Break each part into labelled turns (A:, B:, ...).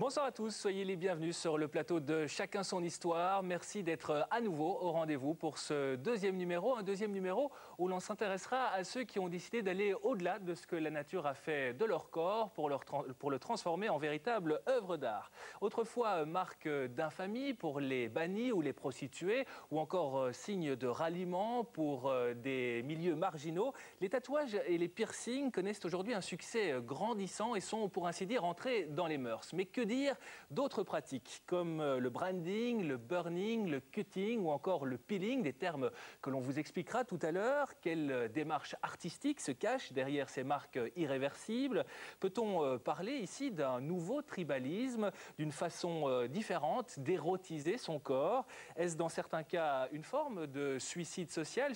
A: Bonsoir à tous, soyez les bienvenus sur le plateau de Chacun son histoire. Merci d'être à nouveau au rendez-vous pour ce deuxième numéro, un deuxième numéro où l'on s'intéressera à ceux qui ont décidé d'aller au-delà de ce que la nature a fait de leur corps pour le transformer en véritable œuvre d'art. Autrefois marque d'infamie pour les bannis ou les prostituées, ou encore signe de ralliement pour des milieux marginaux, les tatouages et les piercings connaissent aujourd'hui un succès grandissant et sont, pour ainsi dire, entrés dans les mœurs. Mais que dire d'autres pratiques comme le branding, le burning, le cutting ou encore le peeling, des termes que l'on vous expliquera tout à l'heure. Quelle démarche artistique se cache derrière ces marques irréversibles? Peut-on parler ici d'un nouveau tribalisme, d'une façon différente d'érotiser son corps? Est-ce dans certains cas une forme de suicide social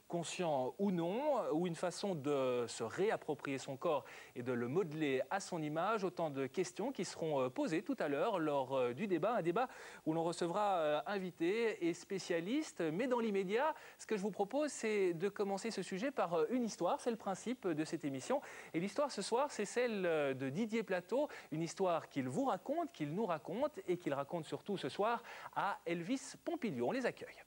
A: conscient ou non, ou une façon de se réapproprier son corps et de le modeler à son image? Autant de questions qui seront posées tout à l'heure lors du débat, un débat où l'on recevra invités et spécialistes. Mais dans l'immédiat, ce que je vous propose, c'est de commencer ce sujet par une histoire. C'est le principe de cette émission. Et l'histoire ce soir, c'est celle de Didier Plateau, une histoire qu'il vous raconte, qu'il nous raconte et qu'il raconte surtout ce soir à Elvis Pompilio. On les accueille.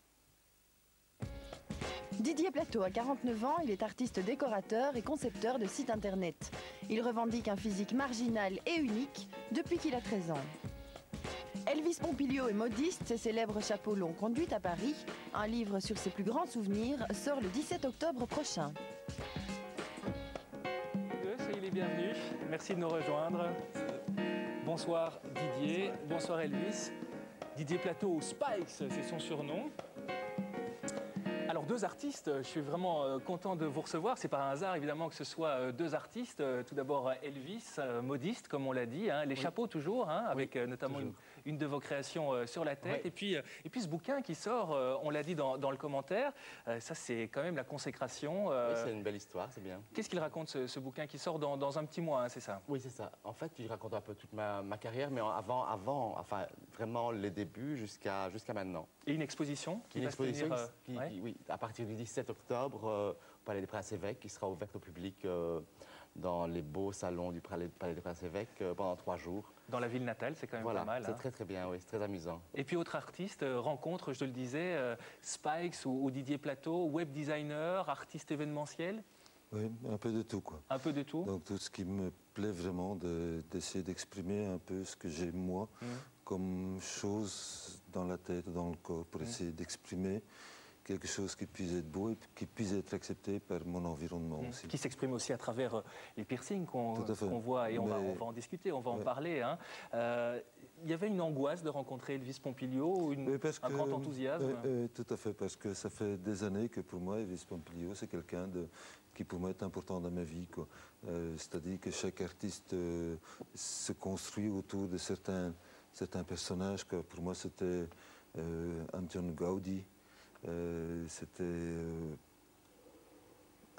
B: Didier Plateau a 49 ans, il est artiste décorateur et concepteur de sites internet. Il revendique un physique marginal et unique depuis qu'il a 13 ans. Elvis Pompilio est modiste, ses célèbres chapeaux l'ont conduit à Paris. Un livre sur ses plus grands souvenirs sort le 17 octobre prochain.
A: Soyez les bienvenus, merci de nous rejoindre. Bonsoir Didier, bonsoir Elvis. Didier Plateau, Spikes, c'est son surnom. Alors deux artistes, je suis vraiment content de vous recevoir. C'est pas un hasard évidemment que ce soit deux artistes. Tout d'abord Elvis, modiste comme on l'a dit, hein, les chapeaux toujours, hein, avec notamment une de vos créations sur la tête.
C: Oui.
A: Et puis ce bouquin qui sort, on l'a dit dans le commentaire, ça c'est quand même la consécration.
C: Oui, c'est une belle histoire, c'est bien.
A: Qu'est-ce qu'il raconte ce bouquin qui sort dans un petit mois, hein, c'est ça?
C: Oui, c'est ça. En fait, il raconte un peu toute ma carrière, mais enfin vraiment les débuts jusqu'à maintenant.
A: Et une exposition qui va se tenir,
C: oui, à partir du 17 octobre au Palais des Princes-Évêques, qui sera ouverte au public dans les beaux salons du Palais des Princes-Évêques pendant 3 jours.
A: Dans la ville natale, c'est quand même pas mal.
C: C'est très bien, oui, c'est très amusant.
A: Et puis autre artiste, rencontre, je te le disais, Spikes ou Didier Plateau, web designer, artiste événementiel.
D: Oui, un peu de tout, quoi.
A: Un peu de tout.
D: Donc tout ce qui me plaît vraiment, d'essayer d'exprimer un peu ce que j'ai moi comme chose dans la tête, dans le corps, pour essayer d'exprimer quelque chose qui puisse être beau et qui puisse être accepté par mon environnement aussi.
A: Qui s'exprime aussi à travers les piercings qu'on voit, et on va en discuter, on va en parler. Hein. Il y avait une angoisse de rencontrer Elvis Pompilio, un grand enthousiasme?
D: Tout à fait, parce que ça fait des années que pour moi, Elvis Pompilio, c'est quelqu'un qui pour moi est important dans ma vie. C'est-à-dire que chaque artiste se construit autour de certains personnages. Pour moi, c'était Anton Gaudi, c'était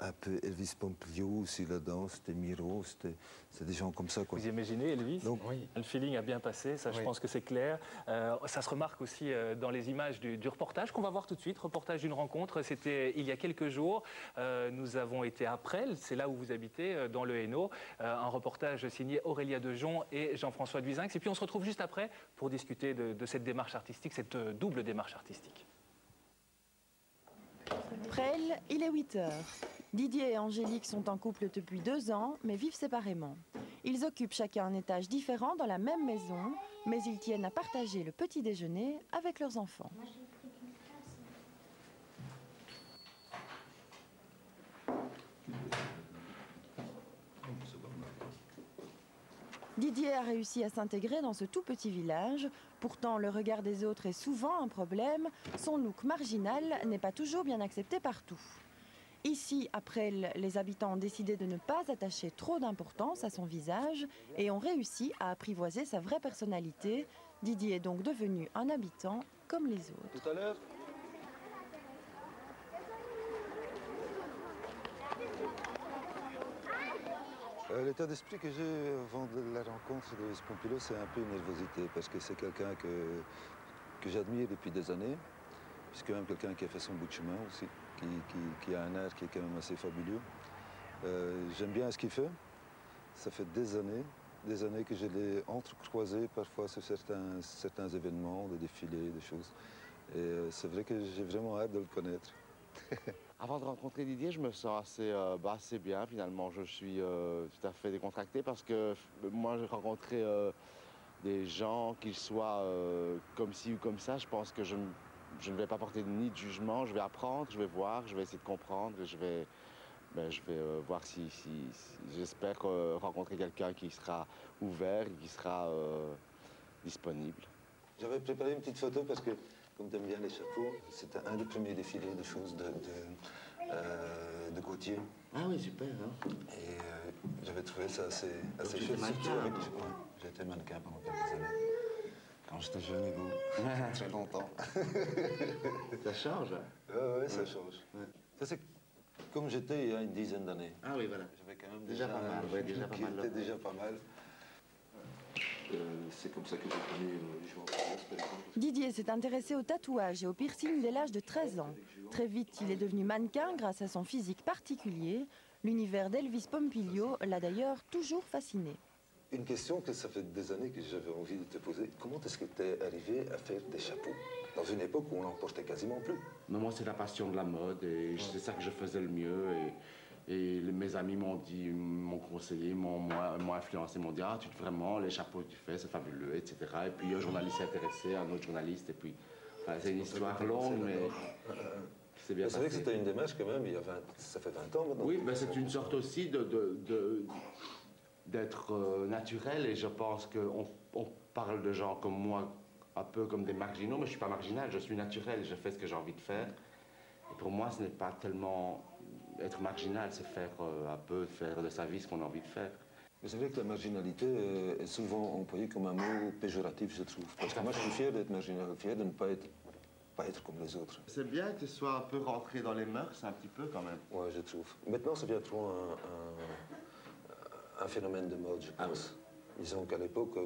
D: un peu Elvis Pompilio aussi là-dedans, c'était Miro, c'est des gens comme ça, quoi.
A: Vous imaginez Elvis?
D: Donc,
A: oui. Le feeling a bien passé, ça je pense que c'est clair. Ça se remarque aussi dans les images du reportage qu'on va voir tout de suite. Reportage d'une rencontre, c'était il y a quelques jours. Nous avons été à Presles, c'est là où vous habitez, dans le Hainaut. Un reportage signé Aurélia Dejon et Jean-François Duizinx. Et puis on se retrouve juste après pour discuter de cette démarche artistique, cette double démarche artistique.
B: Presles, il est 8 heures. Didier et Angélique sont en couple depuis 2 ans, mais vivent séparément. Ils occupent chacun un étage différent dans la même maison, mais ils tiennent à partager le petit déjeuner avec leurs enfants. Didier a réussi à s'intégrer dans ce tout petit village. Pourtant, le regard des autres est souvent un problème. Son look marginal n'est pas toujours bien accepté partout. Ici, à Presles, les habitants ont décidé de ne pas attacher trop d'importance à son visage et ont réussi à apprivoiser sa vraie personnalité. Didier est donc devenu un habitant comme les autres.
D: Tout à l'heure. L'état d'esprit que j'ai avant de la rencontre d'Elvis Pompilio, c'est un peu une nervosité, parce que c'est quelqu'un que j'admire depuis des années. C'est quand même quelqu'un qui a fait son bout de chemin aussi, qui a un art qui est quand même assez fabuleux. J'aime bien ce qu'il fait. Ça fait des années des années que je l'ai entrecroisé parfois sur certains événements, des défilés, des choses. Et c'est vrai que j'ai vraiment hâte de le connaître.
C: Avant de rencontrer Didier, je me sens assez bien finalement. Je suis tout à fait décontracté parce que moi j'ai rencontré des gens, qu'ils soient comme ci ou comme ça. Je pense que je ne vais pas porter ni de jugement, je vais apprendre, je vais voir, je vais essayer de comprendre, je vais voir si j'espère rencontrer quelqu'un qui sera ouvert et qui sera disponible.
D: J'avais préparé une petite photo parce que, comme tu aimes bien les chapeaux, c'était un des premiers défilés de choses de Gauthier.
C: Ah oui, super. Hein?
D: Et j'avais trouvé ça assez chouette. J'ai été mannequin pendant quelques années. Quand j'étais jeune et vous, très longtemps.
C: Ça change?
D: Oui, ça change. Ouais. Ça, c'est comme j'étais il y a une dizaine d'années.
C: Ah oui, voilà.
D: J'avais quand même
C: déjà pas mal. Ouais, déjà pas mal.
D: C'était déjà pas mal. C'est comme ça que j'ai connu João Carlos.
B: Didier s'est intéressé au tatouage et au piercing dès l'âge de 13 ans. Très vite, il est devenu mannequin grâce à son physique particulier. L'univers d'Elvis Pompilio l'a d'ailleurs toujours fasciné.
D: Une question que ça fait des années que j'avais envie de te poser. Comment est-ce que tu es arrivé à faire des chapeaux dans une époque où on n'en portait quasiment plus?
C: Mais moi, c'est la passion de la mode et c'est ça que je faisais le mieux. Et mes amis m'ont conseillé, m'ont influencé, m'ont dit « Ah, vraiment, les chapeaux que tu fais, c'est fabuleux, etc. » Et puis un journaliste s'est intéressé, un autre journaliste, et puis c'est une histoire longue, mais c'est bien passé.
D: C'est vrai que c'était une démarche quand même, ça fait 20 ans maintenant.
C: Oui, mais c'est une sorte aussi d'être naturel, et je pense qu'on parle de gens comme moi, un peu comme des marginaux, mais je ne suis pas marginal, je suis naturel, je fais ce que j'ai envie de faire. Et pour moi, ce n'est pas tellement être marginal, c'est faire de sa vie ce qu'on a envie de faire.
D: Mais c'est vrai que la marginalité est souvent employée comme un mot péjoratif, je trouve. Parce que moi, je suis fier d'être marginal, fier de ne pas être comme les autres.
C: C'est bien que ce soit un peu rentré dans les mœurs, un petit peu quand même.
D: Oui, je trouve. Maintenant, c'est bien trop un phénomène de mode, je pense. Disons qu'à l'époque,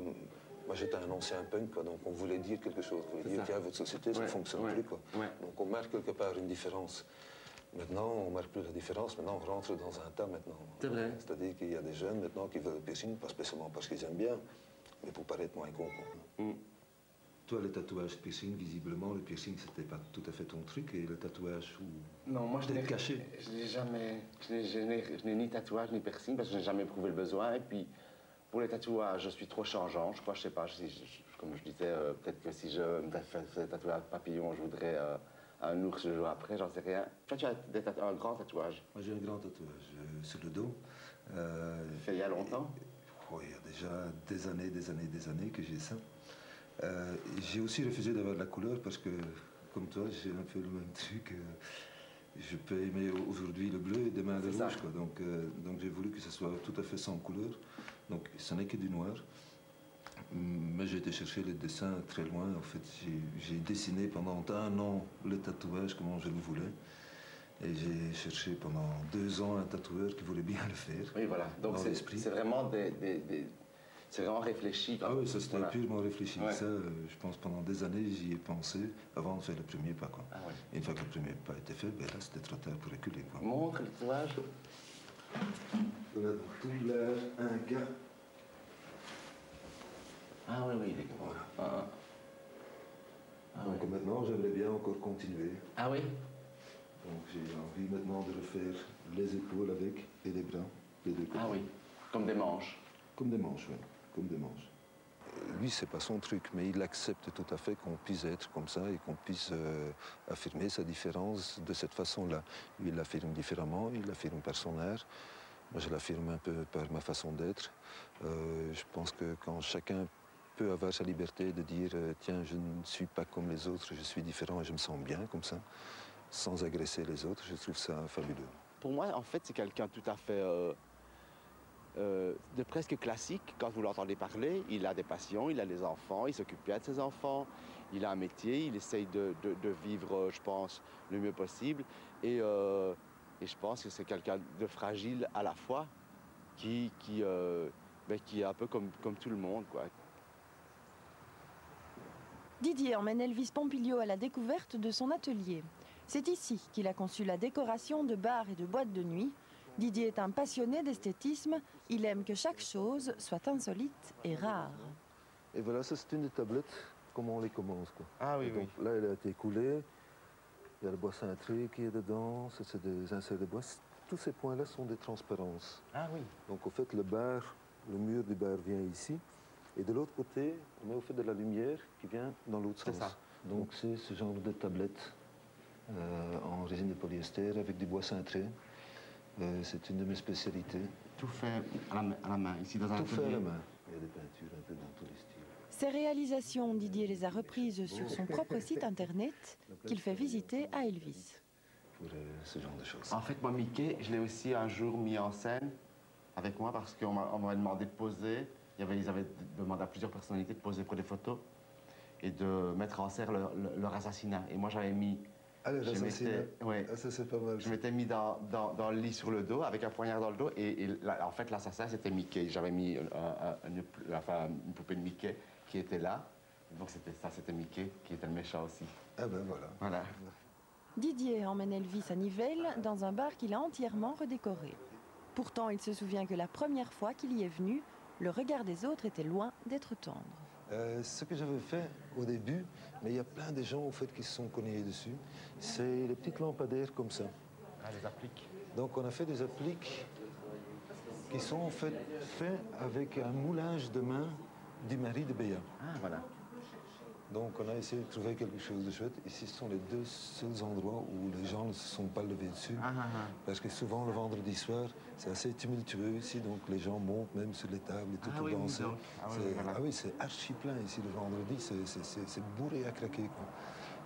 D: moi j'étais un ancien punk, quoi, donc on voulait dire quelque chose. On voulait dire, tiens, votre société, ça ne fonctionne plus. Quoi.
C: Ouais.
D: Donc on marque quelque part une différence. Maintenant, on ne marque plus la différence, maintenant on rentre dans un tas maintenant.
C: C'est vrai.
D: C'est-à-dire qu'il y a des jeunes maintenant qui veulent le piercing, pas spécialement parce qu'ils aiment bien, mais pour paraître moins con. Toi, le tatouage piercing, visiblement, le piercing, c'était pas tout à fait ton truc, et le tatouage où...
C: Non, moi je n'ai
D: caché.
C: Je n'ai ni tatouage ni piercing parce que je n'ai jamais éprouvé le besoin. Et puis, pour les tatouages, je suis trop changeant. Je crois, je sais pas, comme je disais, peut-être que si je me faisais tatouer un papillon, je voudrais un ours le jour après, j'en sais rien. Toi, tu as un grand tatouage?
D: Moi, j'ai un grand tatouage sur le dos.
C: Fait il y a longtemps?
D: Oui, il y a déjà des années que j'ai ça. J'ai aussi refusé d'avoir de la couleur parce que, comme toi, j'ai un peu le même truc. Je peux aimer aujourd'hui le bleu et demain le rouge. Quoi. Donc j'ai voulu que ce soit tout à fait sans couleur. Donc ce n'est que du noir. Mais j'ai été chercher les dessins très loin. En fait, j'ai dessiné pendant 1 an le tatouage comme je le voulais. Et j'ai cherché pendant 2 ans un tatoueur qui voulait bien le faire.
C: Oui, voilà. Donc c'est vraiment c'est vraiment réfléchi.
D: Ah oui, ça c'était purement réfléchi. Ouais. Ça, je pense pendant des années, j'y ai pensé avant de faire le premier pas. Quoi.
C: Ah ouais.
D: Et une fois que le premier pas était fait, ben là c'était trop tard pour reculer. Quoi.
C: Montre le tatouage.
D: On a tout l'air un gars.
C: Ah oui, il est
D: voilà. Donc maintenant, j'aimerais bien encore continuer.
C: Ah oui.
D: Donc j'ai envie maintenant de refaire les épaules avec et les bras, les deux côtés.
C: Ah oui, comme des manches.
D: Comme des manches, oui. Comme des manches. Lui, c'est pas son truc, mais il accepte tout à fait qu'on puisse être comme ça et qu'on puisse affirmer sa différence de cette façon-là. Lui, il l'affirme différemment, il l'affirme par son air. Moi, je l'affirme un peu par ma façon d'être. Je pense que quand chacun peut avoir sa liberté de dire tiens, je ne suis pas comme les autres, je suis différent et je me sens bien comme ça, sans agresser les autres, je trouve ça fabuleux.
C: Pour moi, en fait, c'est quelqu'un tout à fait de presque classique. Quand vous l'entendez parler, il a des passions, il a des enfants, il s'occupe bien de ses enfants, il a un métier, il essaye de vivre, je pense, le mieux possible. Et je pense que c'est quelqu'un de fragile à la fois, qui est un peu comme tout le monde, quoi.
B: Didier emmène Elvis Pompilio à la découverte de son atelier. C'est ici qu'il a conçu la décoration de bars et de boîtes de nuit. Didier est un passionné d'esthétisme. Il aime que chaque chose soit insolite et rare.
D: Et voilà, ça c'est une des tablettes, comment on les commence, quoi.
C: Ah oui,
D: Et donc,
C: oui.
D: là, elle a été coulée. Il y a le bois cintré qui est dedans. Ça, c'est des inserts de bois. Tous ces points-là sont des transparences.
C: Ah oui.
D: Donc, au fait, le mur du bar vient ici. Et de l'autre côté, on met au fait de la lumière qui vient dans l'autre sens.
C: C'est ça.
D: Donc, c'est ce genre de tablette en résine de polyester avec du bois cintré. C'est une de mes spécialités.
C: Tout fait à la main, ici dans un
D: Tout fait à
C: atelier.
D: la main. Il y a des peintures un peu dans tous les styles.
B: Ces réalisations, Didier les a reprises sur son propre site internet qu'il fait visiter à Elvis.
D: Pour ce genre de choses.
C: En fait, moi, Mickey, je l'ai aussi un jour mis en scène avec moi parce qu'on m'avait demandé de poser. Ils avaient demandé à plusieurs personnalités de poser pour des photos et de mettre en scène leur assassinat. Et moi, j'avais mis...
D: Allez,
C: je m'étais- ouais,
D: Ah, ça c'est pas mal.
C: je m'étais mis dans le lit sur le dos, avec un poignard dans le dos, en fait, l'assassin, c'était Mickey. J'avais mis une poupée de Mickey qui était là. Donc c'était Mickey qui était le méchant aussi.
D: Ah ben voilà.
C: Voilà.
B: Didier emmène Elvis à Nivelles dans un bar qu'il a entièrement redécoré. Pourtant, il se souvient que la première fois qu'il y est venu, le regard des autres était loin d'être tendre.
D: Ce que j'avais fait au début, mais il y a plein de gens au fait qui se sont cognés dessus, c'est les petites lampadaires comme ça.
C: Ah, les appliques.
D: Donc on a fait des appliques qui sont en fait faits avec un moulage de main du mari de Béa.
C: Ah, voilà.
D: Donc on a essayé de trouver quelque chose de chouette. Ici, ce sont les deux seuls endroits où les gens ne se sont pas levés dessus. Parce que souvent, le vendredi soir, c'est assez tumultueux ici. Donc les gens montent même sur les tables et tout pour danser.
C: Voilà.
D: Ah oui, c'est archi plein ici le vendredi. C'est bourré à craquer, quoi.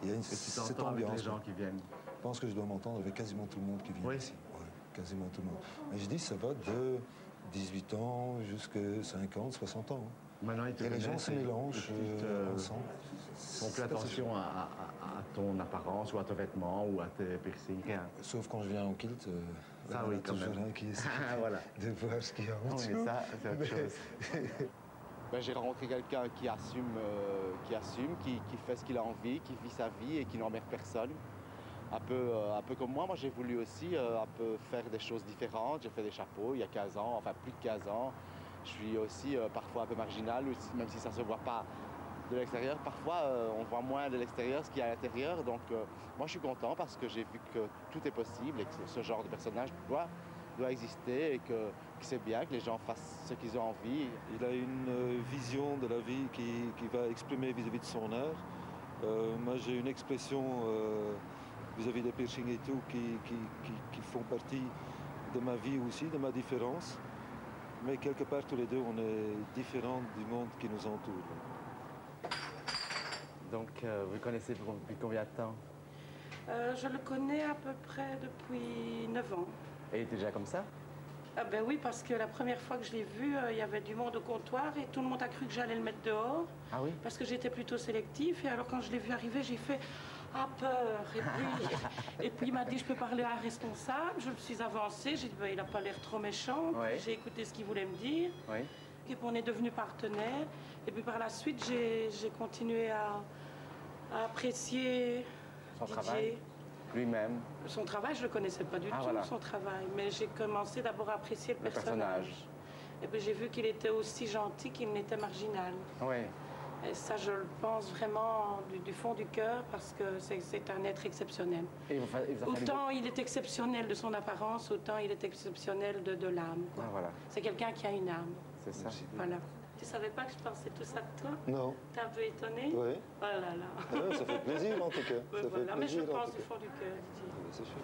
D: Il y a cette
C: avec
D: ambiance.
C: les gens qui viennent.
D: Je pense que je dois m'entendre avec quasiment tout le monde qui vient
C: Oui.
D: ici. Ouais, quasiment tout le monde. Mais je dis, ça va de 18 ans jusqu'à 50, 60 ans.
C: Maintenant,
D: Et les gens se mélangent ensemble.
C: Font plus attention à ton apparence ou à tes vêtements ou à tes piercings, rien.
D: Sauf quand je viens en kilt,
C: Ça,
D: il y
C: oui,
D: en a
C: quand
D: toujours
C: même.
D: un qui essaie
C: Voilà.
D: de voir ce qu'il y a en
C: Non,
D: dessous.
C: mais ça, c'est autre chose. J'ai rencontré quelqu'un qui assume, qui fait ce qu'il a envie, qui vit sa vie et qui n'emmerde personne. Un peu comme moi, j'ai voulu aussi un peu faire des choses différentes. J'ai fait des chapeaux il y a 15 ans, enfin plus de 15 ans. Je suis aussi parfois un peu marginal, même si ça ne se voit pas de l'extérieur. Parfois, on voit moins de l'extérieur ce qu'il y a à l'intérieur. Donc, moi, je suis content parce que j'ai vu que tout est possible et que ce genre de personnage doit exister et que c'est bien que les gens fassent ce qu'ils ont envie.
E: Il a une vision de la vie qui va exprimer vis-à-vis de son art. Moi, j'ai une expression vis-à-vis des piercings et tout qui font partie de ma vie aussi, de ma différence. Mais quelque part, tous les deux, on est différents du monde qui nous entoure.
C: Donc, vous connaissez depuis combien de temps?
F: Je le connais à peu près depuis 9 ans.
C: Et il était déjà comme ça?
F: Ah ben oui, parce que la première fois que je l'ai vu, il y avait du monde au comptoir et tout le monde a cru que j'allais le mettre dehors.
C: Ah oui?
F: Parce que j'étais plutôt sélectif. Et alors quand je l'ai vu arriver, j'ai fait peur. Et puis il m'a dit, je peux parler à un responsable. Je me suis avancée, j'ai dit, il n'a pas l'air trop méchant.
C: Ouais.
F: J'ai écouté ce qu'il voulait me dire.
C: Oui.
F: Et puis on est devenus partenaires. Et puis par la suite, j'ai continué à apprécier
C: Son
F: Didier.
C: travail? Lui-même?
F: Son travail, je ne le connaissais pas du tout,
C: voilà.
F: son travail. Mais j'ai commencé d'abord à apprécier le
C: Le personnage.
F: Et puis j'ai vu qu'il était aussi gentil qu'il n'était marginal.
C: Oui.
F: Et ça, je le pense vraiment du fond du cœur parce que c'est un être exceptionnel.
C: Et il vous a fallu
F: Autant il est exceptionnel de son apparence, autant il est exceptionnel de l'âme.
C: Ah, voilà.
F: C'est quelqu'un qui a une âme.
C: C'est ça.
F: Voilà. Tu savais pas que je pensais tout ça de toi?
D: Non.
F: T'es un peu étonné?
D: Oui.
F: Oh là là.
D: Ah, ça fait plaisir en tout cas.
F: Ouais,
D: Ça
F: voilà.
D: fait
F: Mais je
D: plaisir, en
F: pense
D: tout
F: du
D: cas.
F: fond du cœur, Didier.
D: C'est chouette.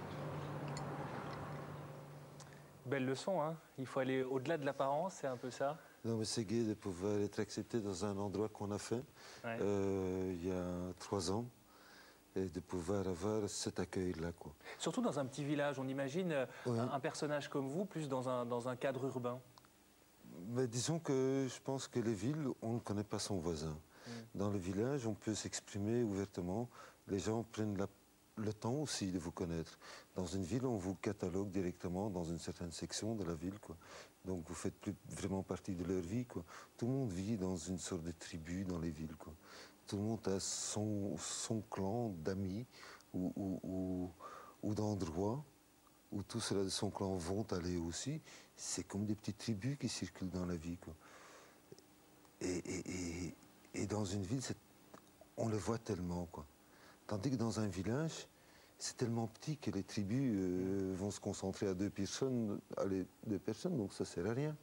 A: Belle leçon, hein. Il faut aller au-delà de l'apparence, c'est un peu ça.
D: Non, mais c'est gai de pouvoir être accepté dans un endroit qu'on a fait
A: Ouais.
D: il y a 3 ans et de pouvoir avoir cet accueil-là, quoi.
A: Surtout dans un petit village, on imagine
D: Ouais.
A: un personnage comme vous, plus dans un cadre urbain.
D: Mais disons que je pense que les villes, on ne connaît pas son voisin. Dans le village, on peut s'exprimer ouvertement. Les gens prennent le temps aussi de vous connaître. Dans une ville, on vous catalogue directement dans une certaine section de la ville, quoi. Donc vous faites plus vraiment partie de leur vie, quoi. Tout le monde vit dans une sorte de tribu dans les villes, quoi. Tout le monde a son clan d'amis ou d'endroits où tous ceux-là de son clan vont aller aussi, c'est comme des petites tribus qui circulent dans la vie, quoi. Et dans une ville, on le voit tellement, quoi. Tandis que dans un village, c'est tellement petit que les tribus vont se concentrer à deux personnes, donc ça ne sert à rien.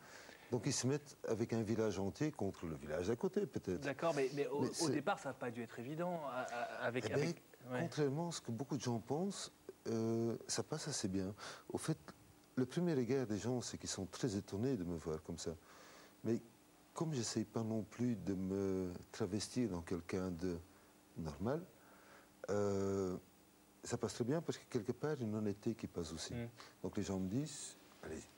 D: Donc ils se mettent avec un village entier contre le village d'à côté, peut-être.
A: D'accord, mais au départ, ça n'a pas dû être évident.
D: Contrairement à ce que beaucoup de gens pensent, ça passe assez bien. Au fait, le premier regard des gens, c'est qu'ils sont très étonnés de me voir comme ça. Mais comme je n'essaye pas non plus de me travestir dans quelqu'un de normal, ça passe très bien parce que quelque part, une honnêteté qui passe aussi. Donc les gens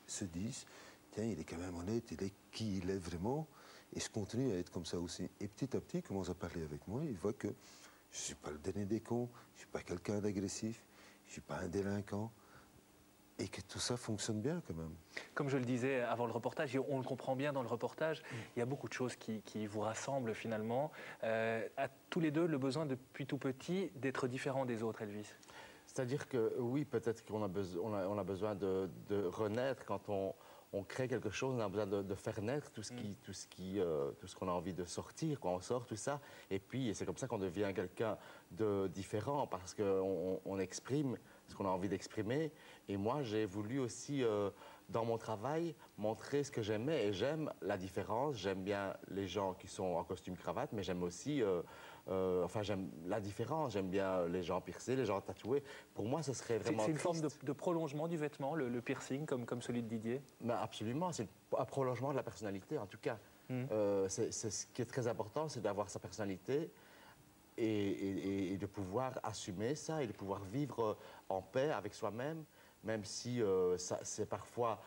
D: se disent, tiens, il est quand même honnête, il est qui il est vraiment, et je continue à être comme ça aussi. Et petit à petit, il commence à parler avec moi, il voit que je ne suis pas le dernier des cons, je ne suis pas quelqu'un d'agressif, je ne suis pas un délinquant, et que tout ça fonctionne bien quand même.
A: Comme je le disais avant le reportage, et on le comprend bien dans le reportage, il y a beaucoup de choses qui vous rassemblent finalement. À tous les deux, le besoin depuis tout petit d'être différent des autres, Elvis.
C: C'est-à-dire que oui, peut-être qu'on a besoin de renaître quand on crée quelque chose, on a besoin de faire naître tout ce qu'on a envie de sortir, quand on sort, tout ça. Et puis, c'est comme ça qu'on devient quelqu'un de différent, parce qu'on exprime ce qu'on a envie d'exprimer. Et moi, j'ai voulu aussi, dans mon travail, montrer ce que j'aimais. Et j'aime la différence. J'aime bien les gens qui sont en costume-cravate, mais j'aime aussi... j'aime la différence. J'aime bien les gens piercés, les gens tatoués. Pour moi, ce serait vraiment
A: C'est une forme de prolongement du vêtement, le piercing, comme celui de Didier?
C: Mais absolument. C'est un prolongement de la personnalité, en tout cas. C'est ce qui est très important, c'est d'avoir sa personnalité et de pouvoir assumer ça et de pouvoir vivre en paix avec soi-même, même si c'est parfois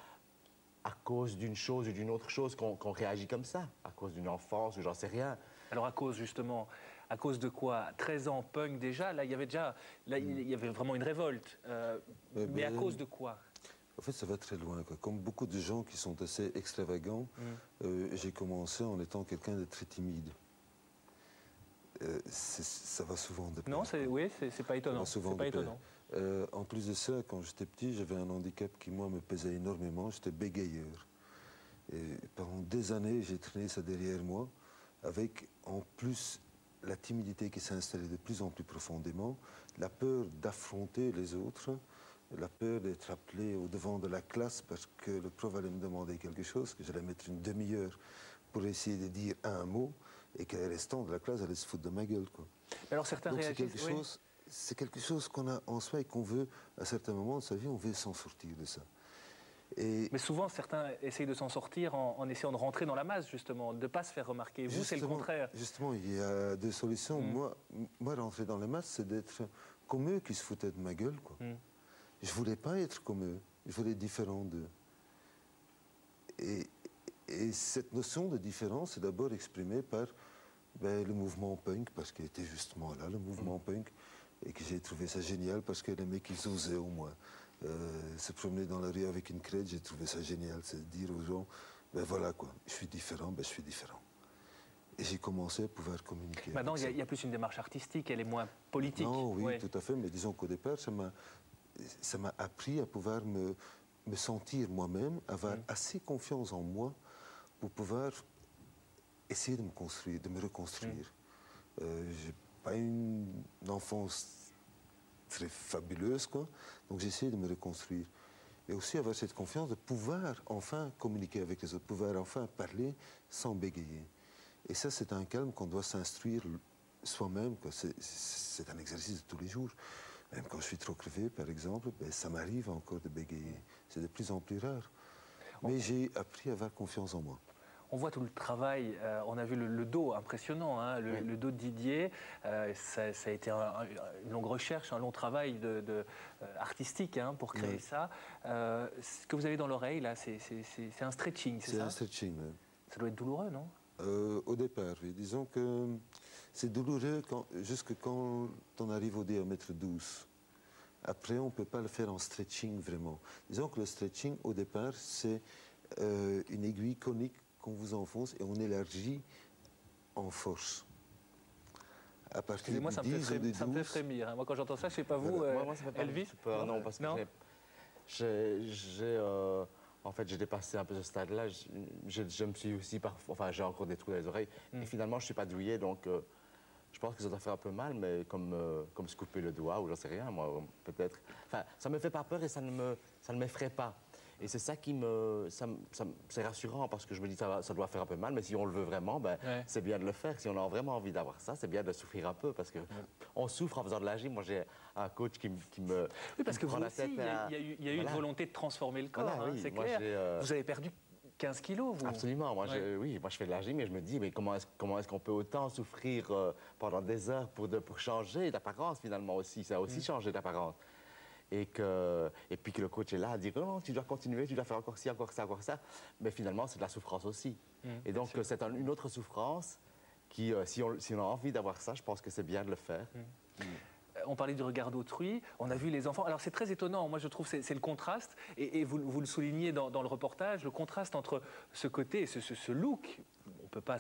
C: à cause d'une chose ou d'une autre chose qu'on réagit comme ça, à cause d'une enfance ou j'en sais rien.
A: Alors à cause justement, à cause de quoi? 13 ans punk déjà, là il y avait vraiment une révolte. Mais à cause de quoi?
D: En fait, ça va très loin, quoi. Comme beaucoup de gens qui sont assez extravagants, j'ai commencé en étant quelqu'un de très timide. Ça va souvent de pair.
A: Non, c'est pas étonnant. C'est pas étonnant.
D: En plus de ça, quand j'étais petit, j'avais un handicap qui, moi, me pesait énormément. J'étais bégayeur. Et pendant des années, j'ai traîné ça derrière moi, avec en plus la timidité qui s'est installée de plus en plus profondément, la peur d'affronter les autres, la peur d'être appelé au devant de la classe parce que le prof allait me demander quelque chose, que j'allais mettre une demi-heure pour essayer de dire un mot, et que les restants de la classe allaient se foutre de ma gueule, quoi.
A: Alors certains réagissent...
D: C'est quelque chose qu'on a en soi et qu'on veut, à certains moments de sa vie, on veut s'en sortir de ça.
A: Mais souvent, certains essayent de s'en sortir en essayant de rentrer dans la masse, justement, de ne pas se faire remarquer. Vous, c'est le contraire.
D: Justement, il y a deux solutions. Moi, rentrer dans la masse, c'est d'être comme eux qui se foutaient de ma gueule, quoi. Je ne voulais pas être comme eux. Je voulais être différent d'eux. Et cette notion de différence est d'abord exprimée par le mouvement punk, parce qu'il était justement là, le mouvement punk, et que j'ai trouvé ça génial, parce que les mecs, ils osaient au moins. Se promener dans la rue avec une crête, j'ai trouvé ça génial. C'est dire aux gens, voilà quoi, je suis différent, je suis différent. Et j'ai commencé à pouvoir communiquer.
A: Maintenant, il y a plus une démarche artistique, elle est moins politique.
D: Non, oui, tout à fait, mais disons qu'au départ, ça m'a appris à pouvoir me sentir moi-même, avoir assez confiance en moi pour pouvoir essayer de me construire, de me reconstruire. J'ai pas une enfance très fabuleuse, quoi. Donc j'ai essayé de me reconstruire. Et aussi avoir cette confiance de pouvoir enfin communiquer avec les autres, pouvoir enfin parler sans bégayer. Et ça, c'est un calme qu'on doit s'instruire soi-même, quoi. C'est un exercice de tous les jours. Même quand je suis trop crevé, par exemple, ça m'arrive encore de bégayer. C'est de plus en plus rare. Mais j'ai appris à avoir confiance en moi.
A: On voit tout le travail, on a vu le dos impressionnant, hein, le dos de Didier, ça a été une longue recherche, un long travail artistique pour créer ça. Ce que vous avez dans l'oreille, là, c'est un stretching, c'est ça?
D: C'est un stretching, oui.
A: Ça doit être douloureux, non?
D: Au départ, oui. Disons que c'est douloureux jusque quand on arrive au diamètre 12. Après, on ne peut pas le faire en stretching, vraiment. Disons que le stretching, au départ, c'est une aiguille conique qu'on vous enfonce et on élargit en force. À partir
A: Excusez-moi, ça me fait frémir. Hein. Moi, quand j'entends ça, je ne sais pas vous,
C: moi, ça fait
A: Elvis
C: peur, non, parce que En fait, j'ai dépassé un peu ce stade-là. Je me suis aussi parfois... Enfin, j'ai encore des trous dans les oreilles. Et finalement, je ne suis pas douillet, donc je pense que ça doit faire un peu mal, mais comme se couper le doigt ou j'en sais rien, moi, peut-être. Enfin, ça ne me fait pas peur et ça ne m'effraie pas. Et c'est ça qui c'est rassurant parce que je me dis ça doit faire un peu mal, mais si on le veut vraiment, ben, c'est bien de le faire. Si on a vraiment envie d'avoir ça, c'est bien de souffrir un peu parce que on souffre en faisant de la gym. Moi, j'ai un coach qui me
A: Oui, parce que vous
C: prend la
A: aussi,
C: tête.
A: il y a eu une volonté de transformer le corps,
C: Voilà, oui,
A: c'est
C: moi,
A: clair. Vous avez perdu 15 kilos, vous.
C: Absolument. Moi, moi, je fais de la gym et je me dis, mais comment est-ce qu'on peut autant souffrir pendant des heures pour changer d'apparence finalement aussi. Ça a aussi changé d'apparence. Et puis que le coach est là à dire non, tu dois continuer, tu dois faire encore ci, encore ça, encore ça. Mais finalement, c'est de la souffrance aussi. Et donc, c'est une autre souffrance qui, si on a envie d'avoir ça, je pense que c'est bien de le faire.
A: On parlait du regard d'autrui, on a vu les enfants. Alors c'est très étonnant, moi je trouve c'est le contraste, et vous le soulignez dans le reportage, le contraste entre ce côté, ce look, on ne peut pas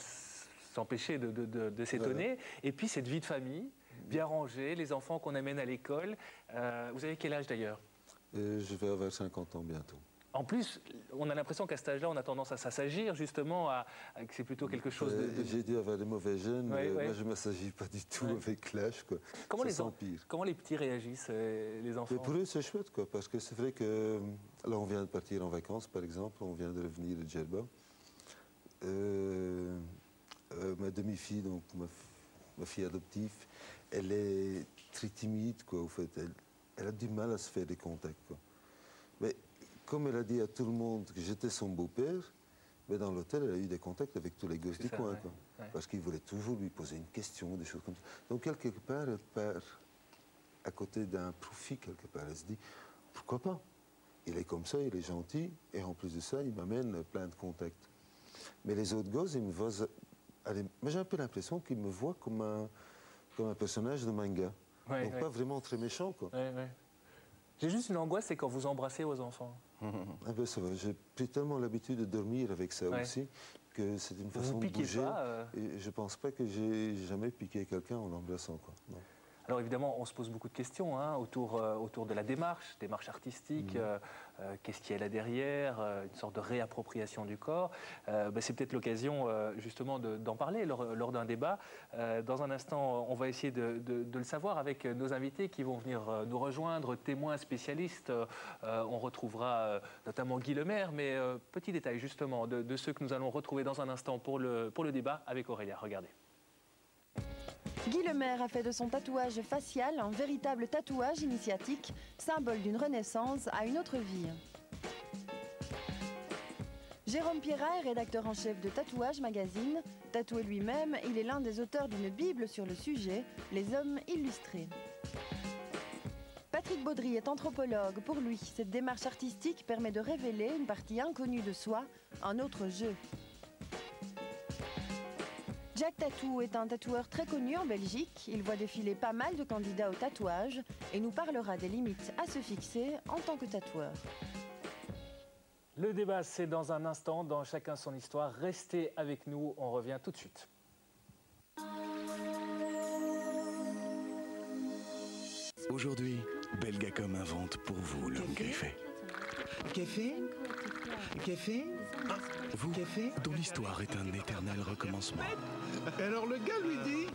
A: s'empêcher de s'étonner, et puis cette vie de famille, bien rangée, les enfants qu'on amène à l'école. Vous avez quel âge d'ailleurs?
D: Je vais avoir 50 ans bientôt.
A: En plus, on a l'impression qu'à cet âge-là, on a tendance à s'assagir, justement, que c'est plutôt quelque chose de...
D: J'ai dû avoir des mauvais gènes,
A: moi
D: je ne m'assagis pas du tout avec l'âge.
A: Comment les petits réagissent, les enfants?
D: Pour eux, c'est chouette, parce que c'est vrai que... Là, on vient de partir en vacances, par exemple, on vient de revenir de Djerba. Ma demi-fille, donc ma fille adoptive, elle est très timide, au fait. Elle a du mal à se faire des contacts, Mais comme elle a dit à tout le monde que j'étais son beau-père, dans l'hôtel, elle a eu des contacts avec tous les gosses du coin. Parce qu'ils voulaient toujours lui poser une question, des choses comme ça. Donc, quelque part, elle part à côté d'un profit, quelque part. Elle se dit, pourquoi pas? Il est comme ça, il est gentil, et en plus de ça, il m'amène plein de contacts. Mais les autres gosses, ils me voient... J'ai un peu l'impression qu'ils me voient comme un personnage de manga. Donc pas vraiment très méchant,
A: J'ai juste une angoisse, c'est quand vous embrassez vos enfants.
D: Ah ben ça va, j'ai pris tellement l'habitude de dormir avec ça aussi, que c'est une façon de bouger. Et je pense pas que j'ai jamais piqué quelqu'un en l'embrassant, Non.
A: Alors évidemment, on se pose beaucoup de questions autour de la démarche artistique. Qu'est-ce qu'il y a là derrière? Une sorte de réappropriation du corps. C'est peut-être l'occasion justement d'en parler lors d'un débat. Dans un instant, on va essayer de le savoir avec nos invités qui vont venir nous rejoindre, témoins spécialistes. On retrouvera notamment Guy Lemaire, mais petit détail justement de ceux que nous allons retrouver dans un instant pour le débat avec Aurélia. Regardez.
B: Guy Lemaire a fait de son tatouage facial un véritable tatouage initiatique, symbole d'une renaissance à une autre vie. Jérôme Pierrat est rédacteur en chef de Tatouage Magazine. Tatoué lui-même, il est l'un des auteurs d'une bible sur le sujet, Les Hommes illustrés. Patrick Baudry est anthropologue. Pour lui, cette démarche artistique permet de révéler une partie inconnue de soi, un autre jeu. Jack Tattoo est un tatoueur très connu en Belgique. Il voit défiler pas mal de candidats au tatouage et nous parlera des limites à se fixer en tant que tatoueur.
A: Le débat, c'est dans un instant, dans Chacun son histoire. Restez avec nous, on revient tout de suite.
G: Aujourd'hui, Belgacom invente pour vous le café.
H: Café? Café?
G: Vous, dont l'histoire est un éternel recommencement.
H: Alors le gars lui dit,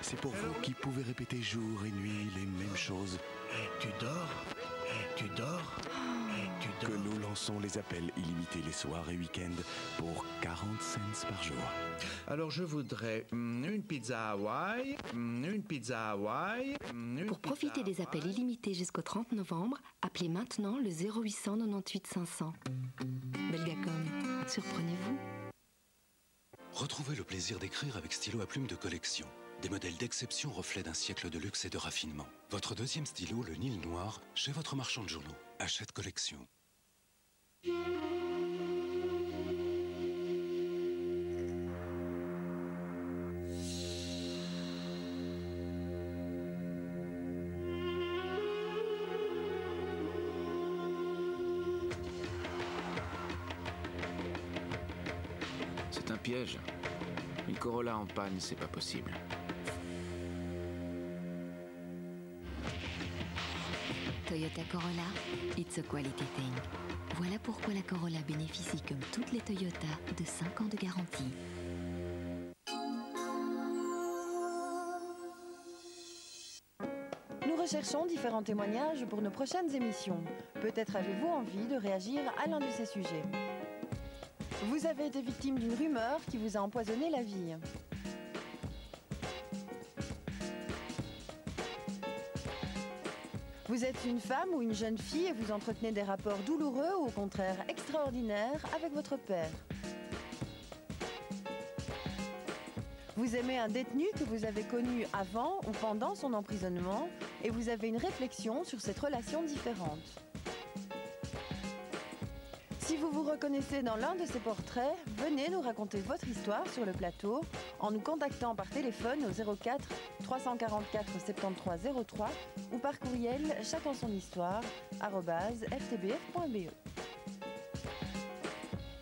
G: c'est pour vous qui pouvez répéter jour et nuit les mêmes choses.
H: Tu dors?
G: Que nous lançons les appels illimités les soirs et week-ends pour 40 cents par jour.
H: Alors je voudrais une pizza Hawaï,
I: Pour profiter des appels illimités jusqu'au 30 novembre, appelez maintenant le 0800 98 500. Belgacom, surprenez-vous.
J: Retrouvez le plaisir d'écrire avec stylo à plume de collection. Des modèles d'exception reflets d'un siècle de luxe et de raffinement. Votre deuxième stylo, le Nil Noir, chez votre marchand de journaux. Hachette Collection.
K: C'est un piège. Une Corolla en panne, c'est pas possible.
I: Toyota Corolla, it's a quality thing. Voilà pourquoi la Corolla bénéficie, comme toutes les Toyota, de 5 ans de garantie.
B: Nous recherchons différents témoignages pour nos prochaines émissions. Peut-être avez-vous envie de réagir à l'un de ces sujets. Vous avez été victime d'une rumeur qui vous a empoisonné la vie. Vous êtes une femme ou une jeune fille et vous entretenez des rapports douloureux ou au contraire extraordinaires avec votre père. Vous aimez un détenu que vous avez connu avant ou pendant son emprisonnement et vous avez une réflexion sur cette relation différente. Si vous vous reconnaissez dans l'un de ces portraits, venez nous raconter votre histoire sur le plateau en nous contactant par téléphone au 04 344 73 03 ou par courriel chacansonhistoire@rtbf.be.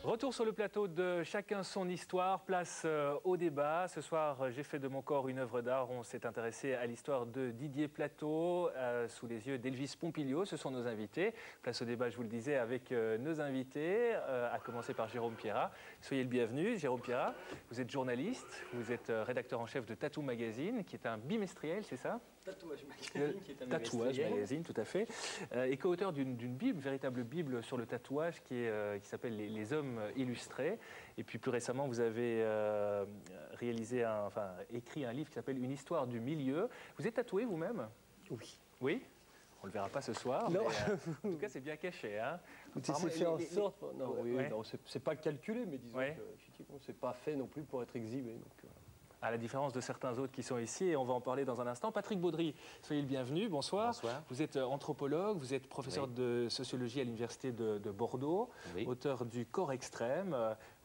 A: Retour sur le plateau de Chacun son histoire, place au débat. Ce soir, j'ai fait de mon corps une œuvre d'art. On s'est intéressé à l'histoire de Didier Plateau, sous les yeux d'Elvis Pompilio. Ce sont nos invités. Place au débat, je vous le disais, avec nos invités, à commencer par Jérôme Pierrat. Soyez le bienvenu. Jérôme Pierrat, vous êtes journaliste, vous êtes rédacteur en chef de Tattoo Magazine, qui est un bimestriel, c'est ça ?
L: Tatouage Magazine, qui est un
A: Tatouage Magazine, tout à fait. Et co-auteur d'une Bible, véritable Bible sur le tatouage qui s'appelle les Hommes illustrés. Et puis plus récemment, vous avez écrit un livre qui s'appelle Une histoire du milieu. Vous êtes tatoué vous-même ?
L: Oui.
A: Oui ? On ne le verra pas ce soir,
L: non.
A: Mais en tout cas, c'est bien caché. Hein.
L: C'est fait en sorte... Non, oui, ouais. Non, c'est pas calculé, mais disons qu'effectivement, c'est pas fait non plus pour être exhibé. Donc,
A: à la différence de certains autres qui sont ici, et on va en parler dans un instant. Patrick Baudry, soyez le bienvenu, bonsoir.
M: Bonsoir.
A: Vous êtes anthropologue, vous êtes professeur de sociologie à l'université de Bordeaux, auteur du Corps extrême.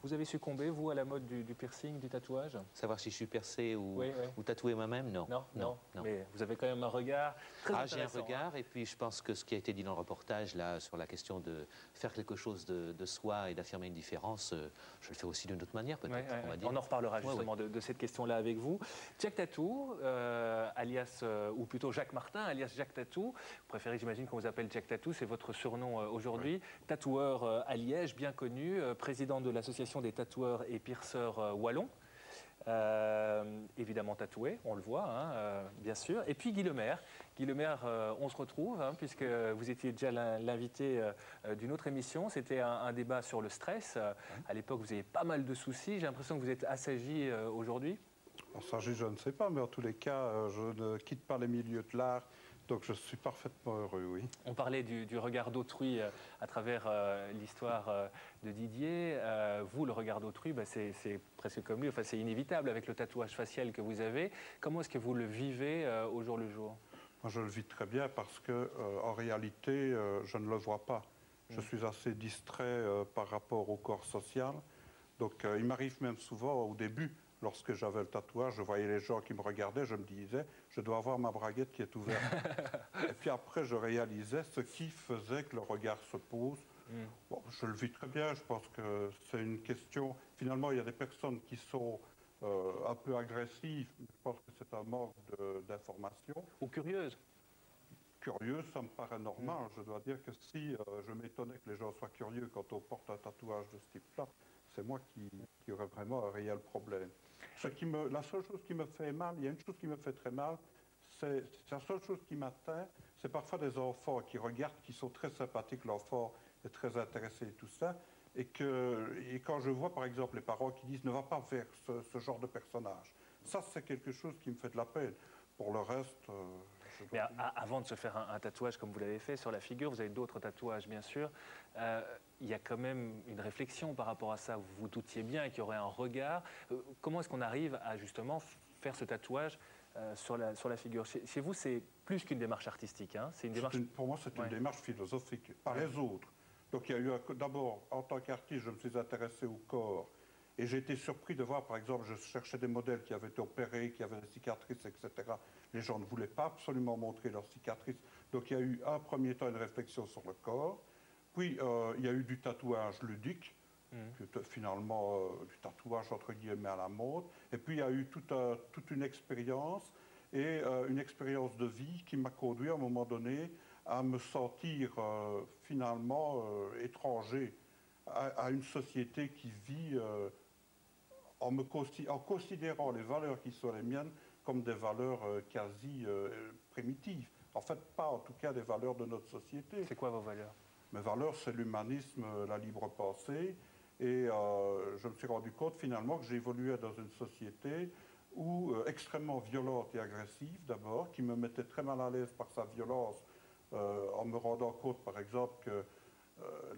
A: Vous avez succombé, vous, à la mode du piercing, du tatouage ?
M: Savoir si je suis percé ou tatoué moi-même, non.
A: Non. Mais vous avez quand même un regard très intéressant.
M: J'ai un regard, et puis je pense que ce qui a été dit dans le reportage, là, sur la question de faire quelque chose de soi et d'affirmer une différence, je le fais aussi d'une autre manière, peut-être, on va dire.
A: On en reparlera justement de cette question-là avec vous. Jack Tattoo, alias, ou plutôt Jacques Martin, alias Jacques Tattoo. Vous préférez, j'imagine, qu'on vous appelle Jack Tattoo, c'est votre surnom aujourd'hui. Tatoueur à Liège, bien connu, président de l'association des tatoueurs et pierceurs wallons. Évidemment tatoué, on le voit, bien sûr. Et puis Guy Lemaire. Guy Lemaire, on se retrouve, puisque vous étiez déjà l'invité d'une autre émission. C'était un débat sur le stress. À l'époque, vous aviez pas mal de soucis. J'ai l'impression que vous êtes assagi aujourd'hui.
N: Assagi, je ne sais pas, mais en tous les cas, je ne quitte pas les milieux de l'art. Donc je suis parfaitement heureux, oui.
A: On parlait du regard d'autrui à travers l'histoire de Didier. Vous, le regard d'autrui, c'est presque comme lui, enfin, c'est inévitable avec le tatouage facial que vous avez. Comment est-ce que vous le vivez au jour le jour ?
N: Moi, je le vis très bien parce que, en réalité, je ne le vois pas. Je suis assez distrait par rapport au corps social. Donc il m'arrive même souvent au début, lorsque j'avais le tatouage, je voyais les gens qui me regardaient, je me disais, je dois avoir ma braguette qui est ouverte. Et puis après, je réalisais ce qui faisait que le regard se pose. Bon, je le vis très bien, je pense que c'est une question... Finalement, il y a des personnes qui sont un peu agressives, je pense que c'est un manque d'information.
A: Ou curieuses.
N: Curieux, ça me paraît normal. Je dois dire que si je m'étonnais que les gens soient curieux quand on porte un tatouage de ce type-là, c'est moi qui aurais vraiment un réel problème. La seule chose qui me fait mal, il y a une chose qui me fait très mal, c'est la seule chose qui m'atteint, c'est parfois des enfants qui regardent, qui sont très sympathiques, l'enfant est très intéressé et tout ça, et quand je vois par exemple les parents qui disent ne va pas vers ce genre de personnage, ça c'est quelque chose qui me fait de la peine. Pour le reste...
A: Mais avant de se faire un tatouage comme vous l'avez fait sur la figure, vous avez d'autres tatouages bien sûr, il y a quand même une réflexion par rapport à ça. Vous vous doutiez bien qu'il y aurait un regard. Comment est-ce qu'on arrive à justement faire ce tatouage sur la figure ? Chez vous, c'est plus qu'une démarche artistique, hein. C'est une démarche...
N: Pour moi, c'est une démarche philosophique, par les autres. Donc il y a eu d'abord, en tant qu'artiste, je me suis intéressé au corps. Et j'ai été surpris de voir, par exemple, je cherchais des modèles qui avaient été opérés, qui avaient des cicatrices, etc. Les gens ne voulaient pas absolument montrer leurs cicatrices. Donc il y a eu un premier temps une réflexion sur le corps. Puis il y a eu du tatouage ludique, qui était finalement du tatouage entre guillemets à la mode. Et puis il y a eu toute une expérience et une expérience de vie qui m'a conduit à un moment donné à me sentir finalement étranger à une société qui vit en considérant les valeurs qui sont les miennes comme des valeurs quasi primitives. En fait, pas en tout cas des valeurs de notre société.
A: C'est quoi vos valeurs?
N: Mes valeurs, c'est l'humanisme, la libre pensée. Et je me suis rendu compte finalement que j'évoluais dans une société extrêmement violente et agressive d'abord, qui me mettait très mal à l'aise par sa violence, en me rendant compte par exemple que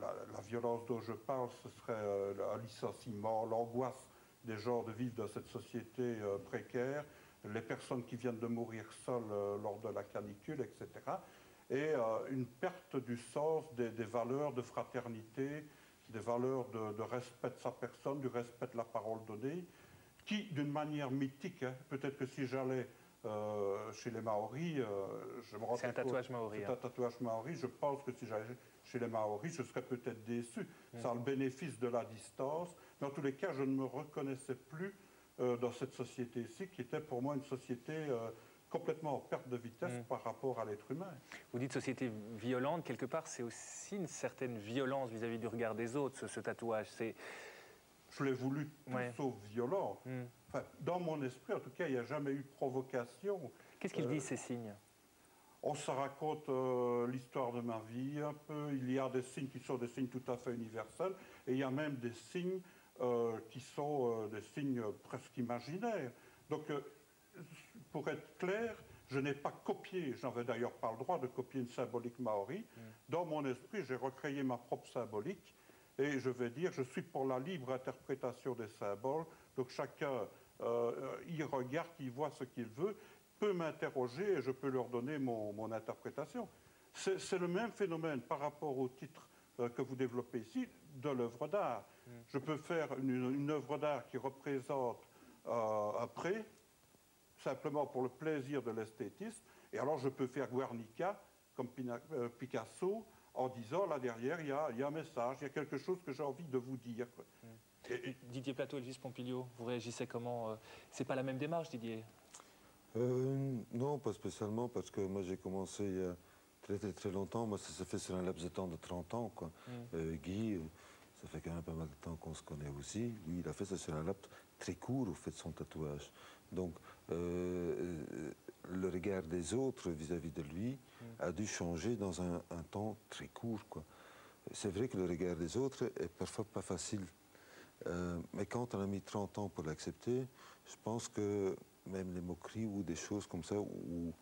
N: la violence dont je parle, ce serait un licenciement, l'angoisse des gens de vivre dans cette société précaire, les personnes qui viennent de mourir seules lors de la canicule, etc. Et une perte du sens des valeurs de fraternité, des valeurs de respect de sa personne, du respect de la parole donnée, qui, d'une manière mythique, hein, peut-être que si j'allais chez les Maoris, je me rendais compte...
A: C'est un tatouage Maori.
N: C'est un tatouage Maori. Je pense que si j'allais chez les Maoris, je serais peut-être déçu. Ça a le bénéfice de la distance. Mais en tous les cas, je ne me reconnaissais plus dans cette société-ci, qui était pour moi une société complètement en perte de vitesse par rapport à l'être humain.
A: Vous dites société violente, quelque part, c'est aussi une certaine violence vis-à-vis du regard des autres, ce tatouage.
N: Je l'ai voulu tout sauf violent. Enfin, dans mon esprit, en tout cas, il n'y a jamais eu provocation.
A: Qu'est-ce qu'ils disent, ces signes?
N: On se raconte l'histoire de ma vie un peu. Il y a des signes qui sont des signes tout à fait universels. Et il y a même des signes qui sont des signes presque imaginaires. Donc, pour être clair, je n'ai pas copié, je n'avais d'ailleurs pas le droit de copier une symbolique maori. Dans mon esprit, j'ai recréé ma propre symbolique. Et je vais dire, je suis pour la libre interprétation des symboles. Donc chacun y regarde, y voit ce qu'il veut, peut m'interroger et je peux leur donner mon interprétation. C'est le même phénomène par rapport au titre que vous développez ici de l'œuvre d'art. Je peux faire une œuvre d'art qui représente un pré, simplement pour le plaisir de l'esthétisme, et alors je peux faire Guernica, comme Picasso, en disant, là derrière, il y a un message, il y a quelque chose que j'ai envie de vous dire.
A: Et Didier Plateau, Elvis Pompilio, vous réagissez comment? C'est pas la même démarche, Didier?
D: Non, pas spécialement, parce que moi j'ai commencé il y a très longtemps. Moi, ça s'est fait sur un laps de temps de 30 ans, quoi. Guy, ça fait quand même pas mal de temps qu'on se connaît aussi. Lui, il a fait ça sur un laps très court, au fait, de son tatouage. Donc, le regard des autres vis-à-vis de lui a dû changer dans un temps très court, quoi. C'est vrai que le regard des autres est parfois pas facile. Mais quand on a mis 30 ans pour l'accepter, je pense que même les moqueries ou des choses comme ça, ou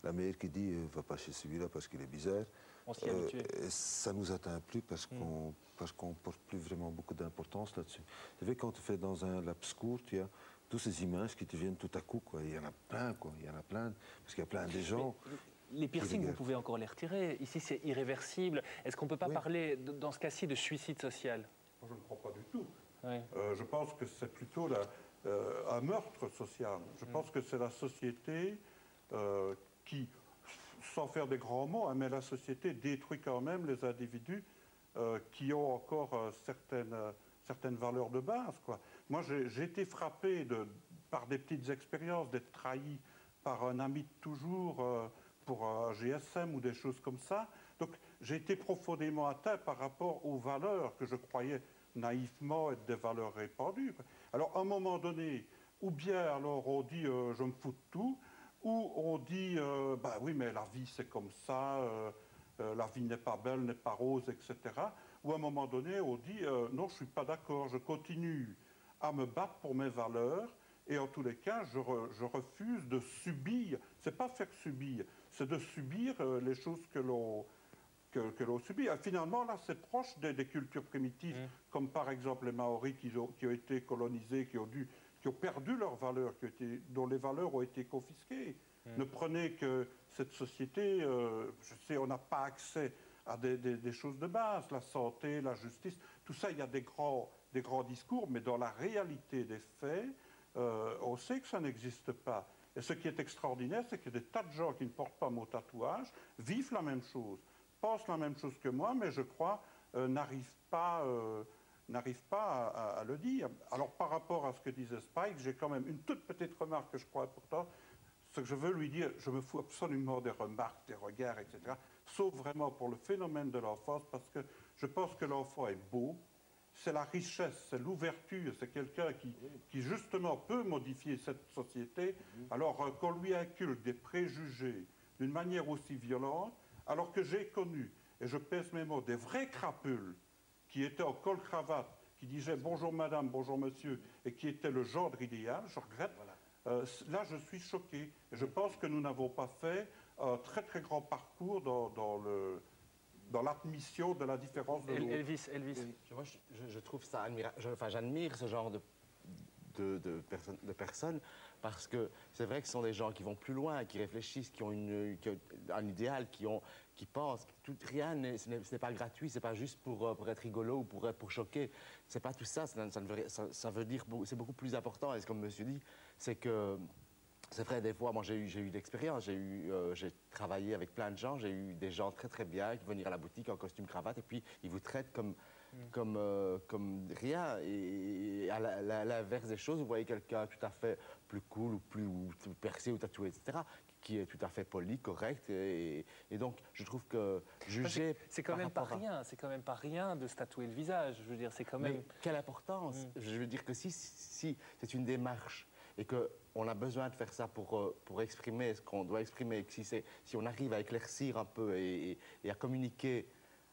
D: la mère qui dit « va pas chez celui-là parce qu'il est bizarre », ça nous atteint plus parce qu'on porte plus vraiment beaucoup d'importance là-dessus. Vous savez, quand tu fais dans un laps court, il y a toutes ces images qui te viennent tout à coup, quoi. Il y en a plein, quoi. Il y en a plein, parce qu'il y a plein de gens...
A: Les piercings, vous pouvez encore les retirer. Ici, c'est irréversible. Est-ce qu'on ne peut pas parler, dans ce cas-ci, de suicide social?
N: Je ne crois pas du tout. Je pense que c'est plutôt un meurtre social. Je pense que c'est la société qui, sans faire des grands mots, mais la société détruit quand même les individus qui ont encore certaines valeurs de base, quoi. Moi, j'ai été frappé par des petites expériences, d'être trahi par un ami de toujours pour un GSM ou des choses comme ça. Donc, j'ai été profondément atteint par rapport aux valeurs que je croyais naïvement être des valeurs répandues. Alors, à un moment donné, ou bien alors on dit je me fous de tout, ou on dit bah oui, mais la vie c'est comme ça, la vie n'est pas belle, n'est pas rose, etc. Ou à un moment donné, on dit non, je ne suis pas d'accord, je continue à me battre pour mes valeurs, et en tous les cas, je refuse de subir. C'est pas faire subir, c'est de subir les choses que l'on subit. Et finalement, là, c'est proche des cultures primitives, comme par exemple les Maoris qui ont été colonisés, qui ont perdu leurs valeurs, dont les valeurs ont été confisquées. Ne prenez que cette société, je sais, on n'a pas accès à des choses de base, la santé, la justice, tout ça, il y a des grands discours, mais dans la réalité des faits, on sait que ça n'existe pas. Et ce qui est extraordinaire, c'est que des tas de gens qui ne portent pas mon tatouage vivent la même chose, pensent la même chose que moi, mais je crois n'arrivent pas à le dire. Alors par rapport à ce que disait Spike, j'ai quand même une toute petite remarque que je crois importante. Ce que je veux lui dire, je me fous absolument des remarques, des regards, etc. sauf vraiment pour le phénomène de l'enfance, parce que je pense que l'enfant est beau, c'est la richesse, c'est l'ouverture, c'est quelqu'un qui justement peut modifier cette société, alors qu'on lui inculque des préjugés d'une manière aussi violente, alors que j'ai connu, et je pèse mes mots, des vrais crapules qui étaient en col-cravate, qui disaient bonjour madame, bonjour monsieur, et qui étaient le gendre idéal, je regrette. Là, je suis choqué. Et je pense que nous n'avons pas fait un très très grand parcours dans l'admission de la différence de l'autre.
A: Elvis.
C: Moi, je trouve ça admirable. J'admire ce genre de personnes parce que c'est vrai que ce sont des gens qui vont plus loin, qui réfléchissent, qui ont un idéal, qui pensent. Ce n'est pas gratuit, c'est pas juste pour être rigolo ou pour choquer. C'est pas tout ça. Ça veut dire c'est beaucoup plus important. Et comme monsieur dit, c'est que c'est vrai, des fois, moi j'ai eu de l'expérience, j'ai travaillé avec plein de gens, j'ai eu des gens très très bien qui venir à la boutique en costume cravate et puis ils vous traitent comme rien. Et à l'inverse des choses, vous voyez quelqu'un tout à fait plus cool ou plus percé ou tatoué, etc., qui est tout à fait poli, correct. Et donc, je trouve que juger...
A: C'est quand même pas rien, c'est quand même pas rien de se tatouer le visage. Je veux dire, c'est quand même...
C: Mais quelle importance. Je veux dire que si c'est une démarche et qu'on a besoin de faire ça pour exprimer ce qu'on doit exprimer, que si on arrive à éclaircir un peu et à communiquer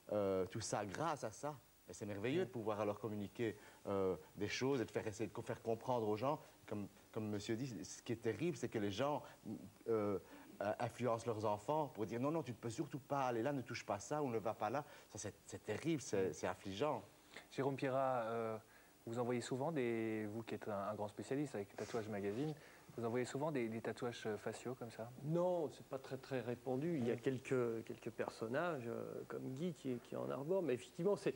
C: tout ça grâce à ça, c'est merveilleux de pouvoir alors communiquer des choses et de essayer de faire comprendre aux gens. Comme monsieur dit, ce qui est terrible, c'est que les gens influencent leurs enfants pour dire non, tu ne peux surtout pas aller là, ne touche pas ça ou ne va pas là. Ça, c'est terrible, c'est affligeant.
A: Jérôme Pierrat, vous envoyez souvent vous qui êtes un grand spécialiste avec Tatouage Magazine, vous envoyez souvent des tatouages faciaux comme ça?
L: Non, c'est pas très très répandu. Il y a quelques personnages comme Guy qui en arbore, mais effectivement c'est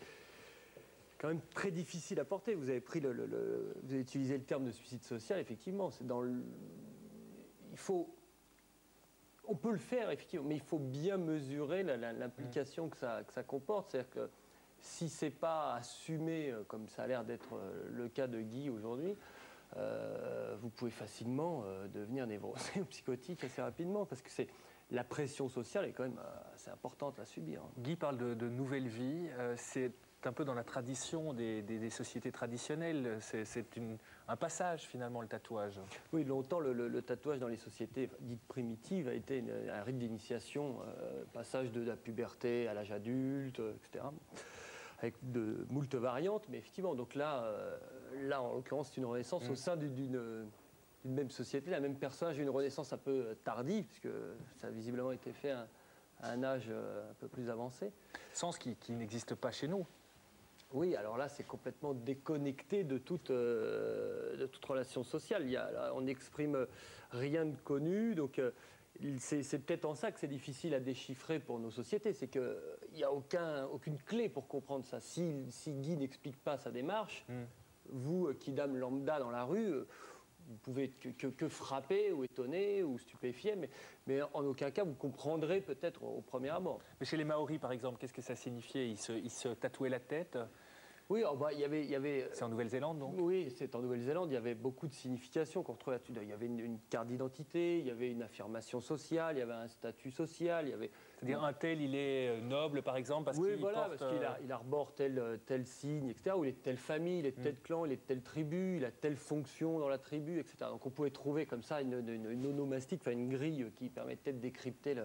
L: quand même très difficile à porter. Vous avez vous avez utilisé le terme de suicide social. Effectivement, c'est on peut le faire effectivement, mais il faut bien mesurer l'implication que ça comporte. C'est-à-dire que si c'est pas assumé comme ça a l'air d'être le cas de Guy aujourd'hui, vous pouvez facilement devenir névrosé ou psychotique assez rapidement, parce que la pression sociale est quand même assez importante à subir.
A: Guy parle de nouvelle vie, c'est un peu dans la tradition des sociétés traditionnelles, c'est un passage finalement le tatouage.
L: Oui, longtemps le tatouage dans les sociétés dites primitives a été un rite d'initiation, passage de la puberté à l'âge adulte, etc. Avec de moult variantes, mais effectivement, donc là en l'occurrence, c'est une renaissance au sein d'une même société, la même personnage, une renaissance un peu tardive, puisque ça a visiblement été fait à un âge un peu plus avancé.
A: Sens qui n'existe pas chez nous.
L: Oui, alors là, c'est complètement déconnecté de toute relation sociale. On n'exprime rien de connu, donc... c'est peut-être en ça que c'est difficile à déchiffrer pour nos sociétés, c'est qu'il n'y a aucune clé pour comprendre ça. Si Guy n'explique pas sa démarche, vous, kidam lambda dans la rue, vous pouvez que frapper ou étonner ou stupéfier, mais en aucun cas vous comprendrez peut-être au premier abord.
A: Mais chez les Maoris, par exemple, qu'est-ce que ça signifiait? Ils se tatouaient la tête?
L: Oui, il y avait...
A: C'est en Nouvelle-Zélande, donc?
L: Oui, c'est en Nouvelle-Zélande. Il y avait beaucoup de significations qu'on retrouvait là-dessus. Il y avait une carte d'identité, il y avait une affirmation sociale, il y avait un statut social, il y avait...
A: C'est-à-dire un tel, il est noble, par exemple, parce qu'il porte...
L: parce qu'il arbore tel signe, etc. Ou il est de telle famille, il est de tel clan, il est de telle tribu, il a telle fonction dans la tribu, etc. Donc on pouvait trouver comme ça une onomastique, une grille qui permettait de décrypter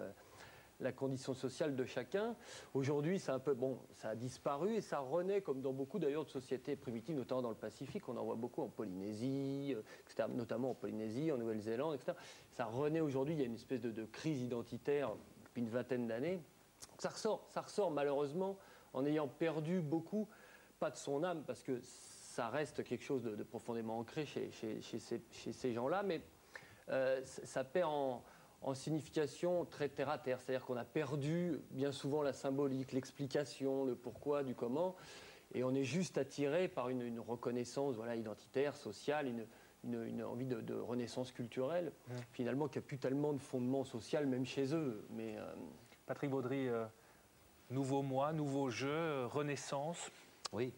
L: la condition sociale de chacun. Aujourd'hui, c'est un peu, ça a disparu et ça renaît comme dans beaucoup d'ailleurs de sociétés primitives, notamment dans le Pacifique. On en voit beaucoup en Polynésie, etc., notamment en Polynésie, en Nouvelle-Zélande, etc. Ça renaît aujourd'hui, il y a une espèce de crise identitaire depuis une vingtaine d'années. Ça ressort malheureusement en ayant perdu beaucoup, pas de son âme, parce que ça reste quelque chose de profondément ancré chez ces gens-là, mais ça perd en signification très terre-à-terre. C'est-à-dire qu'on a perdu bien souvent la symbolique, l'explication, le pourquoi, du comment, et on est juste attiré par une reconnaissance identitaire, sociale, une envie de renaissance culturelle, finalement, qui n'a plus tellement de fondement social, même chez eux. Mais,
A: Patrick Baudry, nouveau moi, nouveau jeu, renaissance.
M: Oui.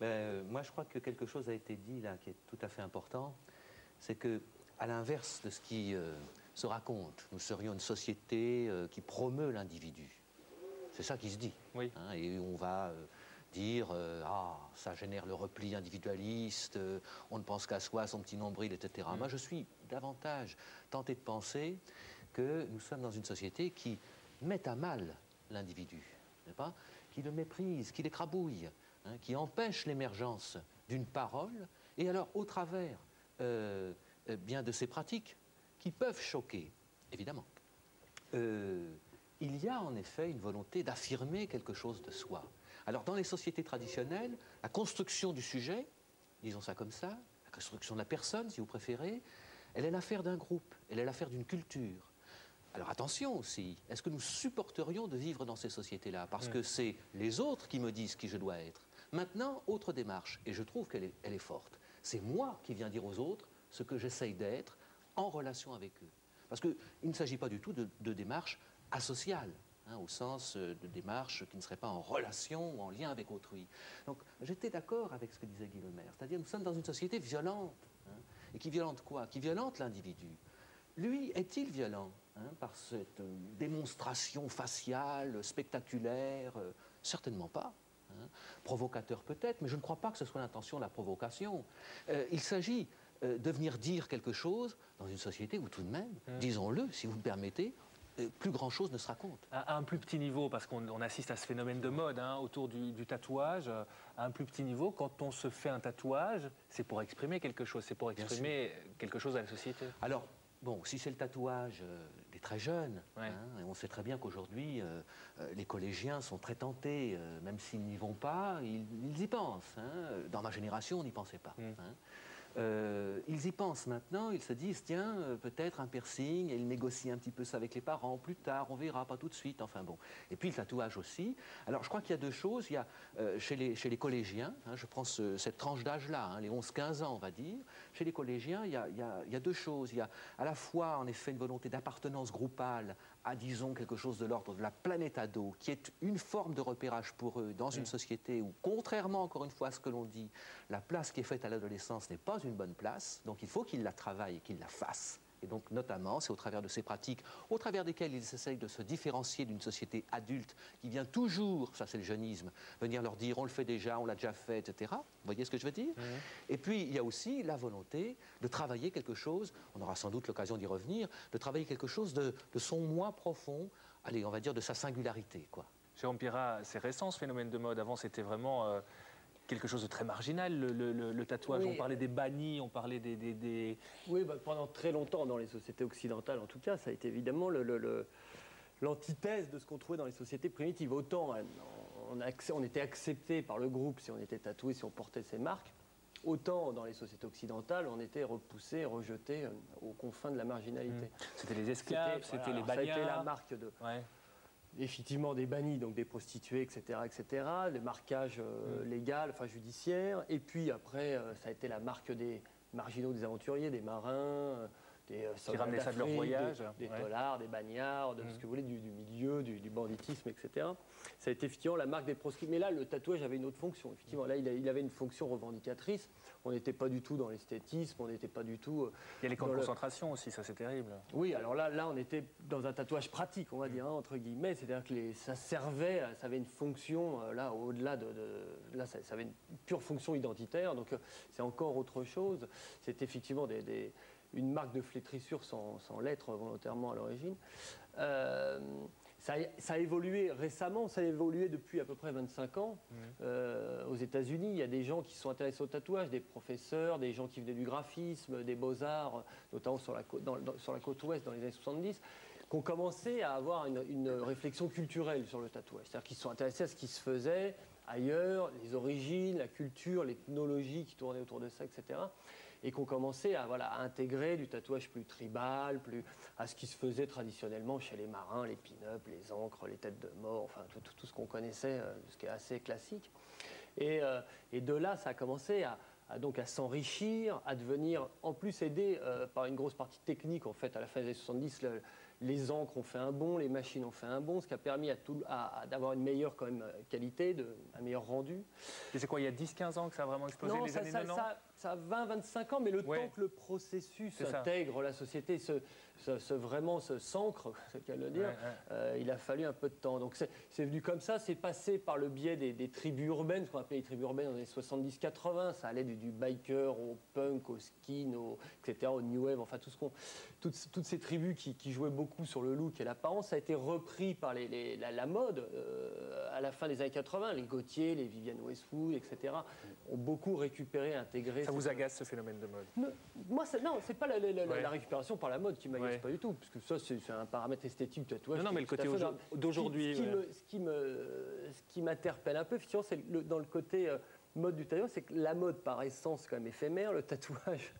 M: Moi, je crois que quelque chose a été dit là qui est tout à fait important. C'est que, à l'inverse de ce qui se raconte, nous serions une société qui promeut l'individu. C'est ça qui se dit.
A: Oui.
M: Hein, et on va dire ah, ça génère le repli individualiste, on ne pense qu'à soi, à son petit nombril, etc. Moi, je suis davantage tenté de penser que nous sommes dans une société qui met à mal l'individu, n'est-ce pas, qui le méprise, qui l'écrabouille, hein, qui empêche l'émergence d'une parole, et alors au travers bien de ces pratiques qui peuvent choquer, évidemment. Il y a en effet une volonté d'affirmer quelque chose de soi. Alors dans les sociétés traditionnelles, la construction du sujet, disons ça comme ça, la construction de la personne si vous préférez, elle est l'affaire d'un groupe, elle est l'affaire d'une culture. Alors attention aussi, est-ce que nous supporterions de vivre dans ces sociétés-là? Parce que c'est les autres qui me disent qui je dois être. Maintenant, autre démarche, et je trouve qu'elle est forte. C'est moi qui viens dire aux autres ce que j'essaye d'être en relation avec eux. Parce qu'il ne s'agit pas du tout de démarche asociale, hein, au sens de démarche qui ne serait pas en relation ou en lien avec autrui. Donc j'étais d'accord avec ce que disait Guy Lemaire, c'est-à-dire nous sommes dans une société violente. Hein, et qui violente quoi? Qui violente l'individu. Lui, est-il violent par cette démonstration faciale, spectaculaire? Certainement pas. Hein. Provocateur peut-être, mais je ne crois pas que ce soit l'intention de la provocation. Il s'agit de venir dire quelque chose dans une société où tout de même, disons-le, si vous me permettez, plus grand-chose ne se raconte.
A: À un plus petit niveau, parce qu'on assiste à ce phénomène de mode autour du tatouage, à un plus petit niveau, quand on se fait un tatouage, c'est pour exprimer quelque chose, c'est pour exprimer quelque chose à la société.
M: Alors, bon, si c'est le tatouage des très jeunes, hein, et on sait très bien qu'aujourd'hui, les collégiens sont très tentés, même s'ils n'y vont pas, ils y pensent. Hein. Dans ma génération, on n'y pensait pas. Hein. Ils y pensent maintenant, ils se disent, tiens, peut-être un piercing, et ils négocient un petit peu ça avec les parents, plus tard, on verra, pas tout de suite, enfin bon. Et puis le tatouage aussi. Alors je crois qu'il y a deux choses, il y a chez les collégiens, hein, je prends cette tranche d'âge-là, hein, les 11-15 ans on va dire, chez les collégiens il y a deux choses, il y a à la fois en effet une volonté d'appartenance groupale à, disons, quelque chose de l'ordre de la planète ado, qui est une forme de repérage pour eux dans une société où, contrairement encore une fois à ce que l'on dit, la place qui est faite à l'adolescence n'est pas une bonne place, donc il faut qu'ils la travaillent et qu'ils la fassent. Et donc, notamment, c'est au travers de ces pratiques, au travers desquelles ils essayent de se différencier d'une société adulte qui vient toujours, ça c'est le jeunisme, venir leur dire on le fait déjà, on l'a déjà fait, etc. Vous voyez ce que je veux dire? Et puis, il y a aussi la volonté de travailler quelque chose, on aura sans doute l'occasion d'y revenir, de travailler quelque chose de son moi profond, allez, on va dire de sa singularité, quoi.
A: Jérôme Pirrat, c'est récent ce phénomène de mode. Avant, c'était vraiment quelque chose de très marginal, le tatouage. Oui. On parlait des bannis, on parlait des...
L: Oui, bah, pendant très longtemps, dans les sociétés occidentales en tout cas, ça a été évidemment l'antithèse de ce qu'on trouvait dans les sociétés primitives. Autant on était accepté par le groupe si on était tatoué, si on portait ces marques, autant dans les sociétés occidentales, on était repoussé, rejeté aux confins de la marginalité.
A: C'était les esclaves, c'était les bagnards.
L: C'était la marque de... Ouais. Effectivement des bannis, donc des prostituées, etc., etc., le marquage légal, enfin judiciaire, et puis après, ça a été la marque des marginaux, des aventuriers, des marins, des soldats
A: ramenaient ça de leur voyage,
L: des tollards, des bagnards, de ce que vous voulez, du milieu, du banditisme, etc. Ça a été effectivement la marque des proscrits. Mais là, le tatouage avait une autre fonction. Effectivement, là, il avait une fonction revendicatrice. On n'était pas du tout dans l'esthétisme, on n'était pas du tout...
A: Il y a les camps de concentration aussi, ça c'est terrible.
L: Oui, alors là, on était dans un tatouage pratique, on va dire, hein, entre guillemets. C'est-à-dire que ça servait, ça avait une fonction, là, au-delà là, ça avait une pure fonction identitaire. Donc, c'est encore autre chose. C'est effectivement une marque de flétrissure sans l'être volontairement à l'origine. Ça a évolué récemment, ça a évolué depuis à peu près 25 ans. Aux États-Unis, il y a des gens qui sont intéressés au tatouage, des professeurs, des gens qui venaient du graphisme, des beaux-arts, notamment sur la côte ouest dans les années 70, qui ont commencé à avoir une réflexion culturelle sur le tatouage. C'est-à-dire qu'ils sont intéressés à ce qui se faisait ailleurs, les origines, la culture, l'ethnologie qui tournait autour de ça, etc. Et qu'on commençait à intégrer du tatouage plus tribal, plus à ce qui se faisait traditionnellement chez les marins, les pin-up, les ancres, les têtes de mort, enfin tout ce qu'on connaissait, ce qui est assez classique. Et de là, ça a commencé à s'enrichir, à devenir en plus aidé par une grosse partie technique, en fait, à la fin des années 70, les encres ont fait un bond, les machines ont fait un bond, ce qui a permis d'avoir une meilleure quand même, qualité, un meilleur rendu.
A: Et c'est quoi, il y a 10-15 ans que ça a vraiment explosé,
L: non,
A: les années 90?
L: Ça a 20-25 ans, mais le temps que le processus intègre la société, vraiment s'ancre, c'est le cas de le dire, il a fallu un peu de temps. Donc c'est venu comme ça, c'est passé par le biais des tribus urbaines, ce qu'on appelait les tribus urbaines dans les 70-80, ça allait du biker au punk, au skin, etc., au new wave, enfin toutes ces tribus qui jouaient beaucoup sur le look et l'apparence, ça a été repris par la mode à la fin des années 80, les Gaultier, les Vivienne Westwood, etc., ont beaucoup récupéré, intégré.
A: Ça vous agace ce phénomène de mode?
L: Moi, non, c'est pas la récupération par la mode qui m'agace pas du tout, parce que ça, c'est un paramètre esthétique, tatouage.
A: Non, mais le côté d'aujourd'hui.
L: Ce qui m'interpelle un peu, effectivement, c'est dans le côté mode du tatouage, c'est que la mode, par essence, c'est quand même éphémère, le tatouage,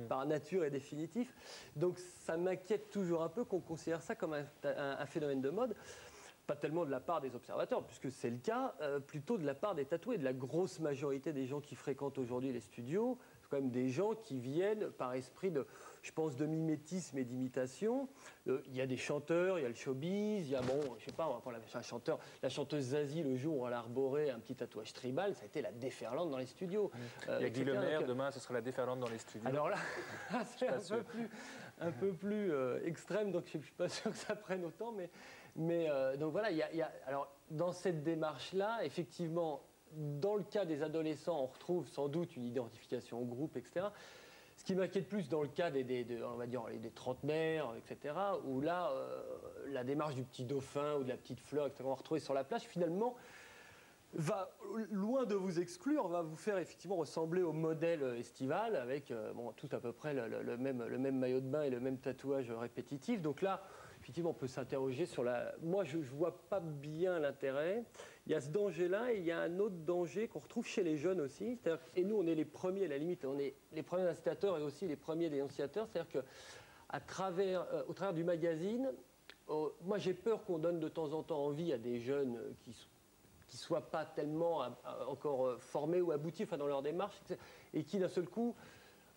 L: par nature, est définitif. Donc, ça m'inquiète toujours un peu qu'on considère ça comme un phénomène de mode. Pas tellement de la part des observateurs, puisque c'est le cas, plutôt de la part des tatoués, de la grosse majorité des gens qui fréquentent aujourd'hui les studios. C'est quand même des gens qui viennent par esprit de, je pense, de mimétisme et d'imitation. Il y a des chanteurs, il y a le showbiz, il y a, bon, je sais pas, on va prendre la chanteuse Zazie, le jour où elle a arboré un petit tatouage tribal, ça a été la déferlante dans les studios.
A: Il y a Guy Lemaire, demain, ce sera la déferlante dans les studios.
L: Alors là, c'est un peu plus extrême, donc je ne suis pas sûr que ça prenne autant, mais donc voilà, alors dans cette démarche-là, effectivement, dans le cas des adolescents, on retrouve sans doute une identification au groupe, etc. Ce qui m'inquiète plus dans le cas on va dire, des trentenaires, etc., où là, la démarche du petit dauphin ou de la petite fleur, etc., qu'on va retrouver sur la plage, finalement, va, loin de vous exclure, va vous faire effectivement ressembler au modèle estival, avec tout à peu près le même maillot de bain et le même tatouage répétitif. Donc là, effectivement, on peut s'interroger sur la... Moi, je ne vois pas bien l'intérêt. Il y a ce danger-là et il y a un autre danger qu'on retrouve chez les jeunes aussi. Et nous, on est les premiers, à la limite, on est les premiers incitateurs et aussi les premiers dénonciateurs. C'est-à-dire qu'au travers du magazine, moi, j'ai peur qu'on donne de temps en temps envie à des jeunes qui ne soient pas tellement encore formés ou aboutis dans leur démarche et qui, d'un seul coup,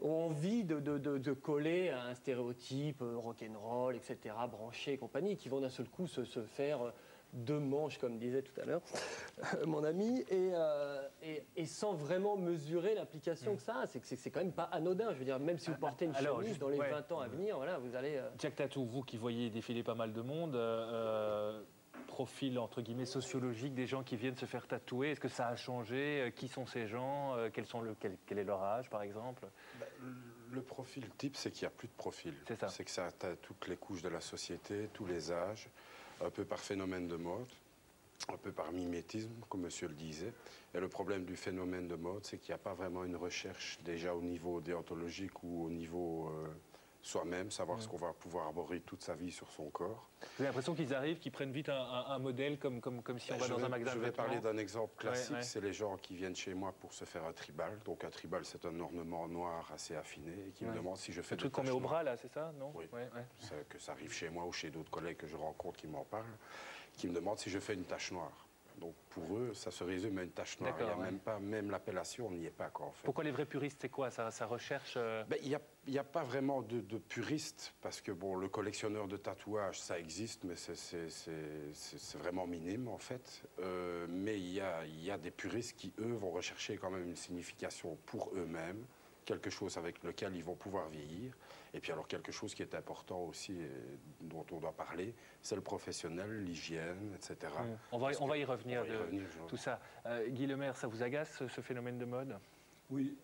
L: ont envie de coller à un stéréotype rock'n'roll, etc., branché et compagnie, qui vont d'un seul coup se faire deux manches, comme disait tout à l'heure mon ami, et sans vraiment mesurer l'implication que ça a. C'est quand même pas anodin. Je veux dire, même si vous portez une chemise dans les 20 ans à venir, voilà, vous allez...
A: Jack Tattoo, vous qui voyez défiler pas mal de monde, profil entre guillemets sociologique des gens qui viennent se faire tatouer, est-ce que ça a changé? Qui sont ces gens? Quel est leur âge, par exemple?
O: Le profil type, c'est qu'il n'y a plus de profil. C'est que ça a toutes les couches de la société, tous les âges, un peu par phénomène de mode, un peu par mimétisme, comme monsieur le disait. Et le problème du phénomène de mode, c'est qu'il n'y a pas vraiment une recherche déjà au niveau déontologique ou au niveau soi-même, savoir ce qu'on va pouvoir arborer toute sa vie sur son corps.
A: Vous avez l'impression qu'ils arrivent, qu'ils prennent vite un modèle comme si on va dans un magasin de vêtements?
O: Je vais parler d'un exemple classique, c'est les gens qui viennent chez moi pour se faire un tribal. Donc un tribal, c'est un ornement noir assez affiné et qui me demande si je fais...
A: Le truc qu'on met au bras, là, c'est ça, non?
O: Oui, que ça arrive chez moi ou chez d'autres collègues que je rencontre qui m'en parlent, qui me demandent si je fais une tache noire. Donc pour eux, ça se résume à une tache noire. Il n'y a même l'appellation, on n'y est pas quoi, en fait.
A: Pourquoi les vrais puristes, c'est quoi? Ça recherche...
O: Il n'y a pas vraiment de puristes, parce que bon, le collectionneur de tatouages, ça existe, mais c'est vraiment minime, en fait. Mais il y a des puristes qui, eux, vont rechercher quand même une signification pour eux-mêmes, quelque chose avec lequel ils vont pouvoir vieillir. Et puis alors quelque chose qui est important aussi, dont on doit parler, c'est le professionnel, l'hygiène, etc.
A: On va y revenir, tout ça. Guy Lemaire, ça vous agace, ce phénomène de mode?
N: Oui.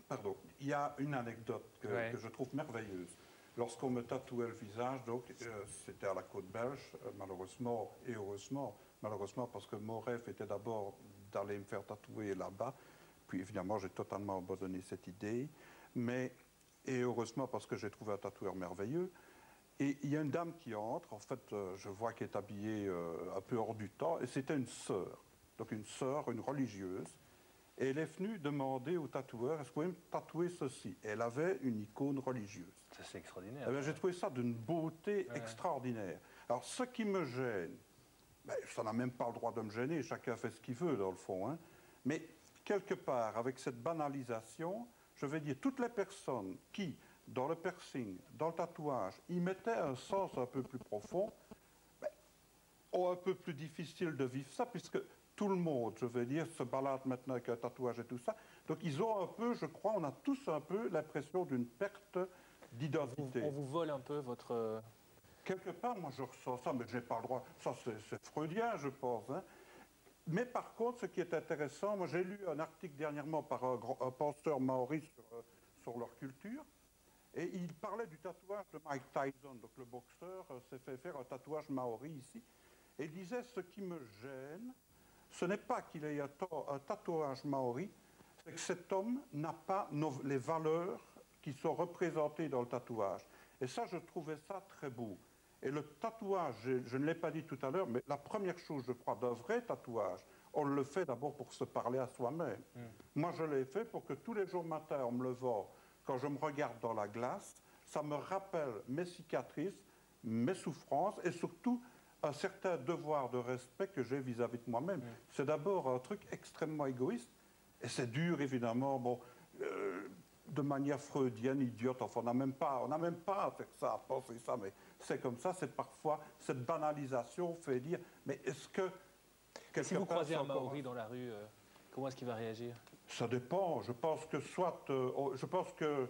N: Pardon. Il y a une anecdote que je trouve merveilleuse. Lorsqu'on me tatouait le visage, donc c'était à la côte belge, malheureusement et heureusement. Malheureusement parce que mon rêve était d'abord d'aller me faire tatouer là-bas. Puis évidemment, j'ai totalement abandonné cette idée. Et heureusement parce que j'ai trouvé un tatoueur merveilleux. Et il y a une dame qui entre, en fait, je vois qu'elle est habillée un peu hors du temps, et c'était une sœur. Donc une sœur, une religieuse. Et elle est venue demander au tatoueur, est-ce que vous pouvez me tatouer ceci? Et elle avait une icône religieuse.
A: Ça, c'est extraordinaire.
N: Eh bien, j'ai trouvé ça d'une beauté extraordinaire. Alors, ce qui me gêne, ça n'a même pas le droit de me gêner, chacun fait ce qu'il veut, dans le fond. Mais quelque part, avec cette banalisation, je vais dire, toutes les personnes qui, dans le piercing, dans le tatouage, ils mettaient un sens un peu plus profond, un peu plus difficile de vivre ça, puisque tout le monde, je veux dire, se balade maintenant avec un tatouage et tout ça. Donc ils ont un peu, je crois, on a tous un peu l'impression d'une perte d'identité.
A: On vous vole un peu votre...
N: Quelque part, moi je ressens ça, mais je n'ai pas le droit. Ça c'est freudien, je pense. Hein. Mais par contre, ce qui est intéressant, moi j'ai lu un article dernièrement par un penseur maori sur leur culture, et il parlait du tatouage de Mike Tyson, donc le boxeur s'est fait faire un tatouage maori ici, et il disait, ce qui me gêne, ce n'est pas qu'il ait un tatouage maori, c'est que cet homme n'a pas les valeurs qui sont représentées dans le tatouage. Et ça, je trouvais ça très beau. Et le tatouage, je ne l'ai pas dit tout à l'heure, mais la première chose, je crois, d'un vrai tatouage, on le fait d'abord pour se parler à soi-même. Moi, je l'ai fait pour que tous les jours matin, en me levant, quand je me regarde dans la glace, ça me rappelle mes cicatrices, mes souffrances et surtout un certain devoir de respect que j'ai vis-à-vis de moi-même. C'est d'abord un truc extrêmement égoïste et c'est dur, évidemment, bon, de manière freudienne, idiote. Enfin, on n'a même pas à faire ça, à penser ça, mais c'est comme ça. C'est parfois cette banalisation fait dire, mais est-ce que...
A: Si vous croisez un Maori dans la rue, comment est-ce qu'il va réagir?
N: Ça dépend. Je pense que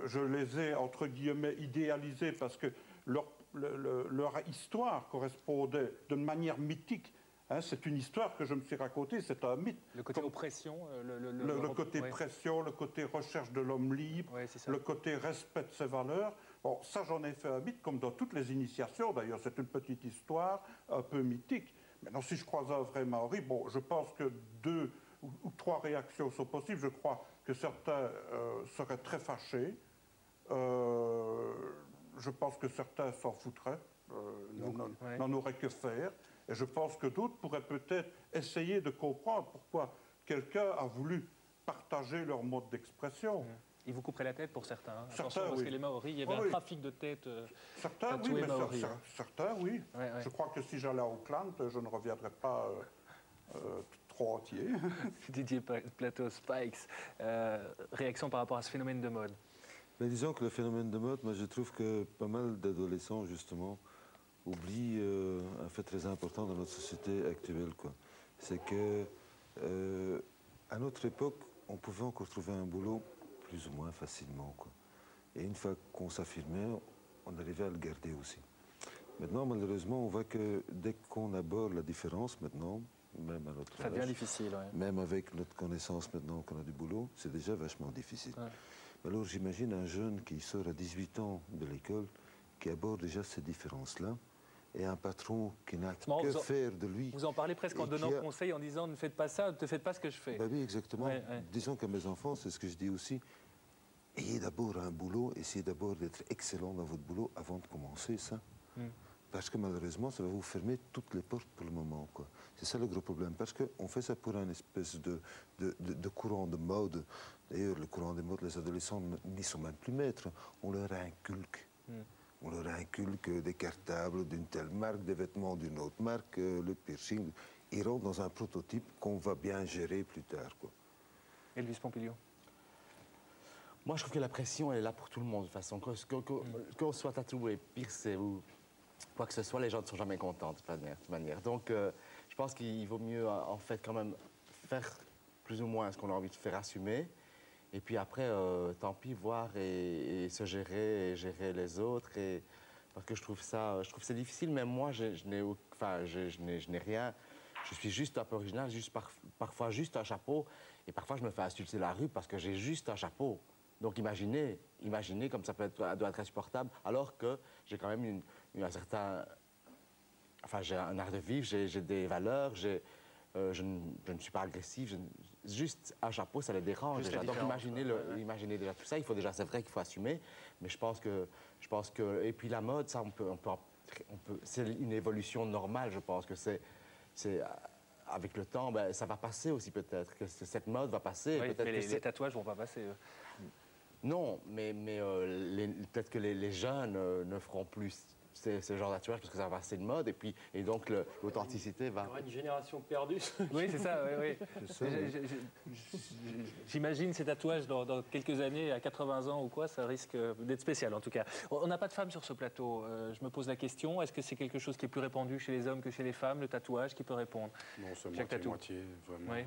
N: je les ai, entre guillemets, idéalisés parce que leur histoire correspondait d'une manière mythique. Hein, c'est une histoire que je me suis racontée, c'est un mythe.
A: Le côté oppression,
N: le côté pression, le côté recherche de l'homme libre, le côté respect de ses valeurs. Bon, ça, j'en ai fait un mythe, comme dans toutes les initiations, d'ailleurs. C'est une petite histoire un peu mythique. Maintenant, si je croise un vrai Maori, bon, je pense que 2 ou 3 réactions sont possibles. Je crois que certains seraient très fâchés. Je pense que certains s'en foutraient, n'en auraient que faire. Et je pense que d'autres pourraient peut-être essayer de comprendre pourquoi quelqu'un a voulu partager leur mode d'expression.
A: Ils vous couperaient la tête pour certains. Hein.
N: Certains,
A: attention, parce que les Maoris, il y avait un trafic de têtes.
N: Certains, oui, mais certains, oui. Je crois que si j'allais à Auckland, je ne reviendrais pas trop entier.
A: Didier Plateau, Spikes, réaction par rapport à ce phénomène de mode?
D: Mais disons que le phénomène de mode, moi je trouve que pas mal d'adolescents, justement, oublient un fait très important dans notre société actuelle, quoi. C'est que à notre époque, on pouvait encore trouver un boulot plus ou moins facilement, quoi. Et une fois qu'on s'affirmait, on arrivait à le garder aussi. Maintenant, malheureusement, on voit que dès qu'on aborde la différence maintenant, même à notre âge,
A: ça devient difficile, ouais.
D: Même avec notre connaissance maintenant qu'on a du boulot, c'est déjà vachement difficile. Ouais. Alors j'imagine un jeune qui sort à 18 ans de l'école, qui aborde déjà ces différences-là, et un patron qui n'a que faire de lui.
A: Vous en parlez presque en donnant conseil, en disant ne faites pas ça, ne faites pas ce que je fais.
D: Ben oui, exactement. Disons qu'à mes enfants, c'est ce que je dis aussi. Ayez d'abord un boulot, essayez d'abord d'être excellent dans votre boulot avant de commencer ça. Parce que malheureusement, ça va vous fermer toutes les portes pour le moment, quoi. C'est ça le gros problème. Parce qu'on fait ça pour un espèce de courant de mode. D'ailleurs, le courant de mode, les adolescents n'y sont même plus maîtres. On leur inculque. On leur inculque des cartables d'une telle marque, des vêtements d'une autre marque, le piercing. Ils rentrent dans un prototype qu'on va bien gérer plus tard, quoi.
A: Elvis Pompilio.
P: Moi, je trouve que la pression, elle est là pour tout le monde, de toute façon. Qu'on soit tatoué, piercé ou quoi que ce soit, les gens ne sont jamais contents, de toute manière. Donc, je pense qu'il vaut mieux, en fait, quand même faire plus ou moins ce qu'on a envie de faire assumer. Et puis après, tant pis, voir et se gérer, et gérer les autres. Parce que je trouve c'est difficile, même moi, je n'ai rien. Je suis juste un peu original, juste parfois juste un chapeau. Et parfois, je me fais insulter la rue parce que j'ai juste un chapeau. Donc imaginez comme ça doit être insupportable, alors que j'ai quand même un certain... Enfin, j'ai un art de vivre, j'ai des valeurs, je ne suis pas agressif. Juste un chapeau, ça les dérange déjà. Donc imaginez déjà tout ça. C'est vrai qu'il faut assumer, mais je pense que... Et puis la mode, ça, c'est une évolution normale, je pense que c'est avec le temps, ben, ça va passer aussi peut-être, que cette mode va passer.
A: Oui, mais les tatouages vont pas passer.
P: Non, mais peut-être que les jeunes ne feront plus ce genre de tatouage parce que ça va passer de mode et donc l'authenticité va...
L: Il y aura une génération perdue.
A: Oui, c'est ça, oui. J'imagine ces tatouages dans quelques années, à 80 ans ou quoi, ça risque d'être spécial en tout cas. On n'a pas de femmes sur ce plateau. Je me pose la question, est-ce que c'est quelque chose qui est plus répandu chez les hommes que chez les femmes, le tatouage, qui peut répondre?
O: Non, c'est moitié-moitié, vraiment.
A: Oui.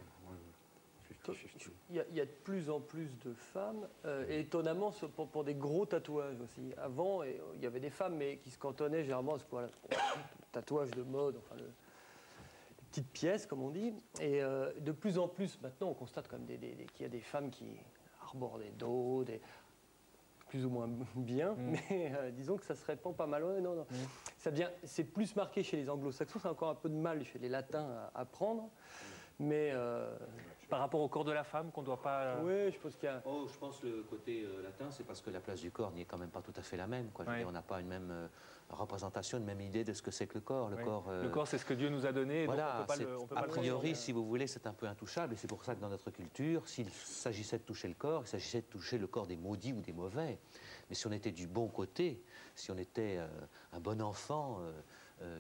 L: Il y a de plus en plus de femmes, et étonnamment pour des gros tatouages aussi. Avant, il y avait des femmes, mais qui se cantonnaient généralement à ce voilà, tatouage de mode, enfin les petites pièces, comme on dit. Et de plus en plus, maintenant, on constate quand même qu'il y a des femmes qui arborent des dos, plus ou moins bien, mais disons que ça se répand pas mal. Ouais, non. C'est plus marqué chez les anglo-saxons, c'est encore un peu de mal chez les latins à prendre. Mais
A: par rapport au corps de la femme qu'on ne doit pas...
L: Oui, je pense qu'il y a...
M: Oh, je pense que le côté latin, c'est parce que la place du corps n'est quand même pas tout à fait la même. Quoi. Je veux dire, on n'a pas une même représentation, une même idée de ce que c'est que le corps.
A: Le corps, c'est ce que Dieu nous a donné,
M: voilà,
A: donc on peut pas
M: a priori, si vous voulez, c'est un peu intouchable. Et c'est pour ça que dans notre culture, s'il s'agissait de toucher le corps, il s'agissait de toucher le corps des maudits ou des mauvais. Mais si on était du bon côté, si on était un bon enfant...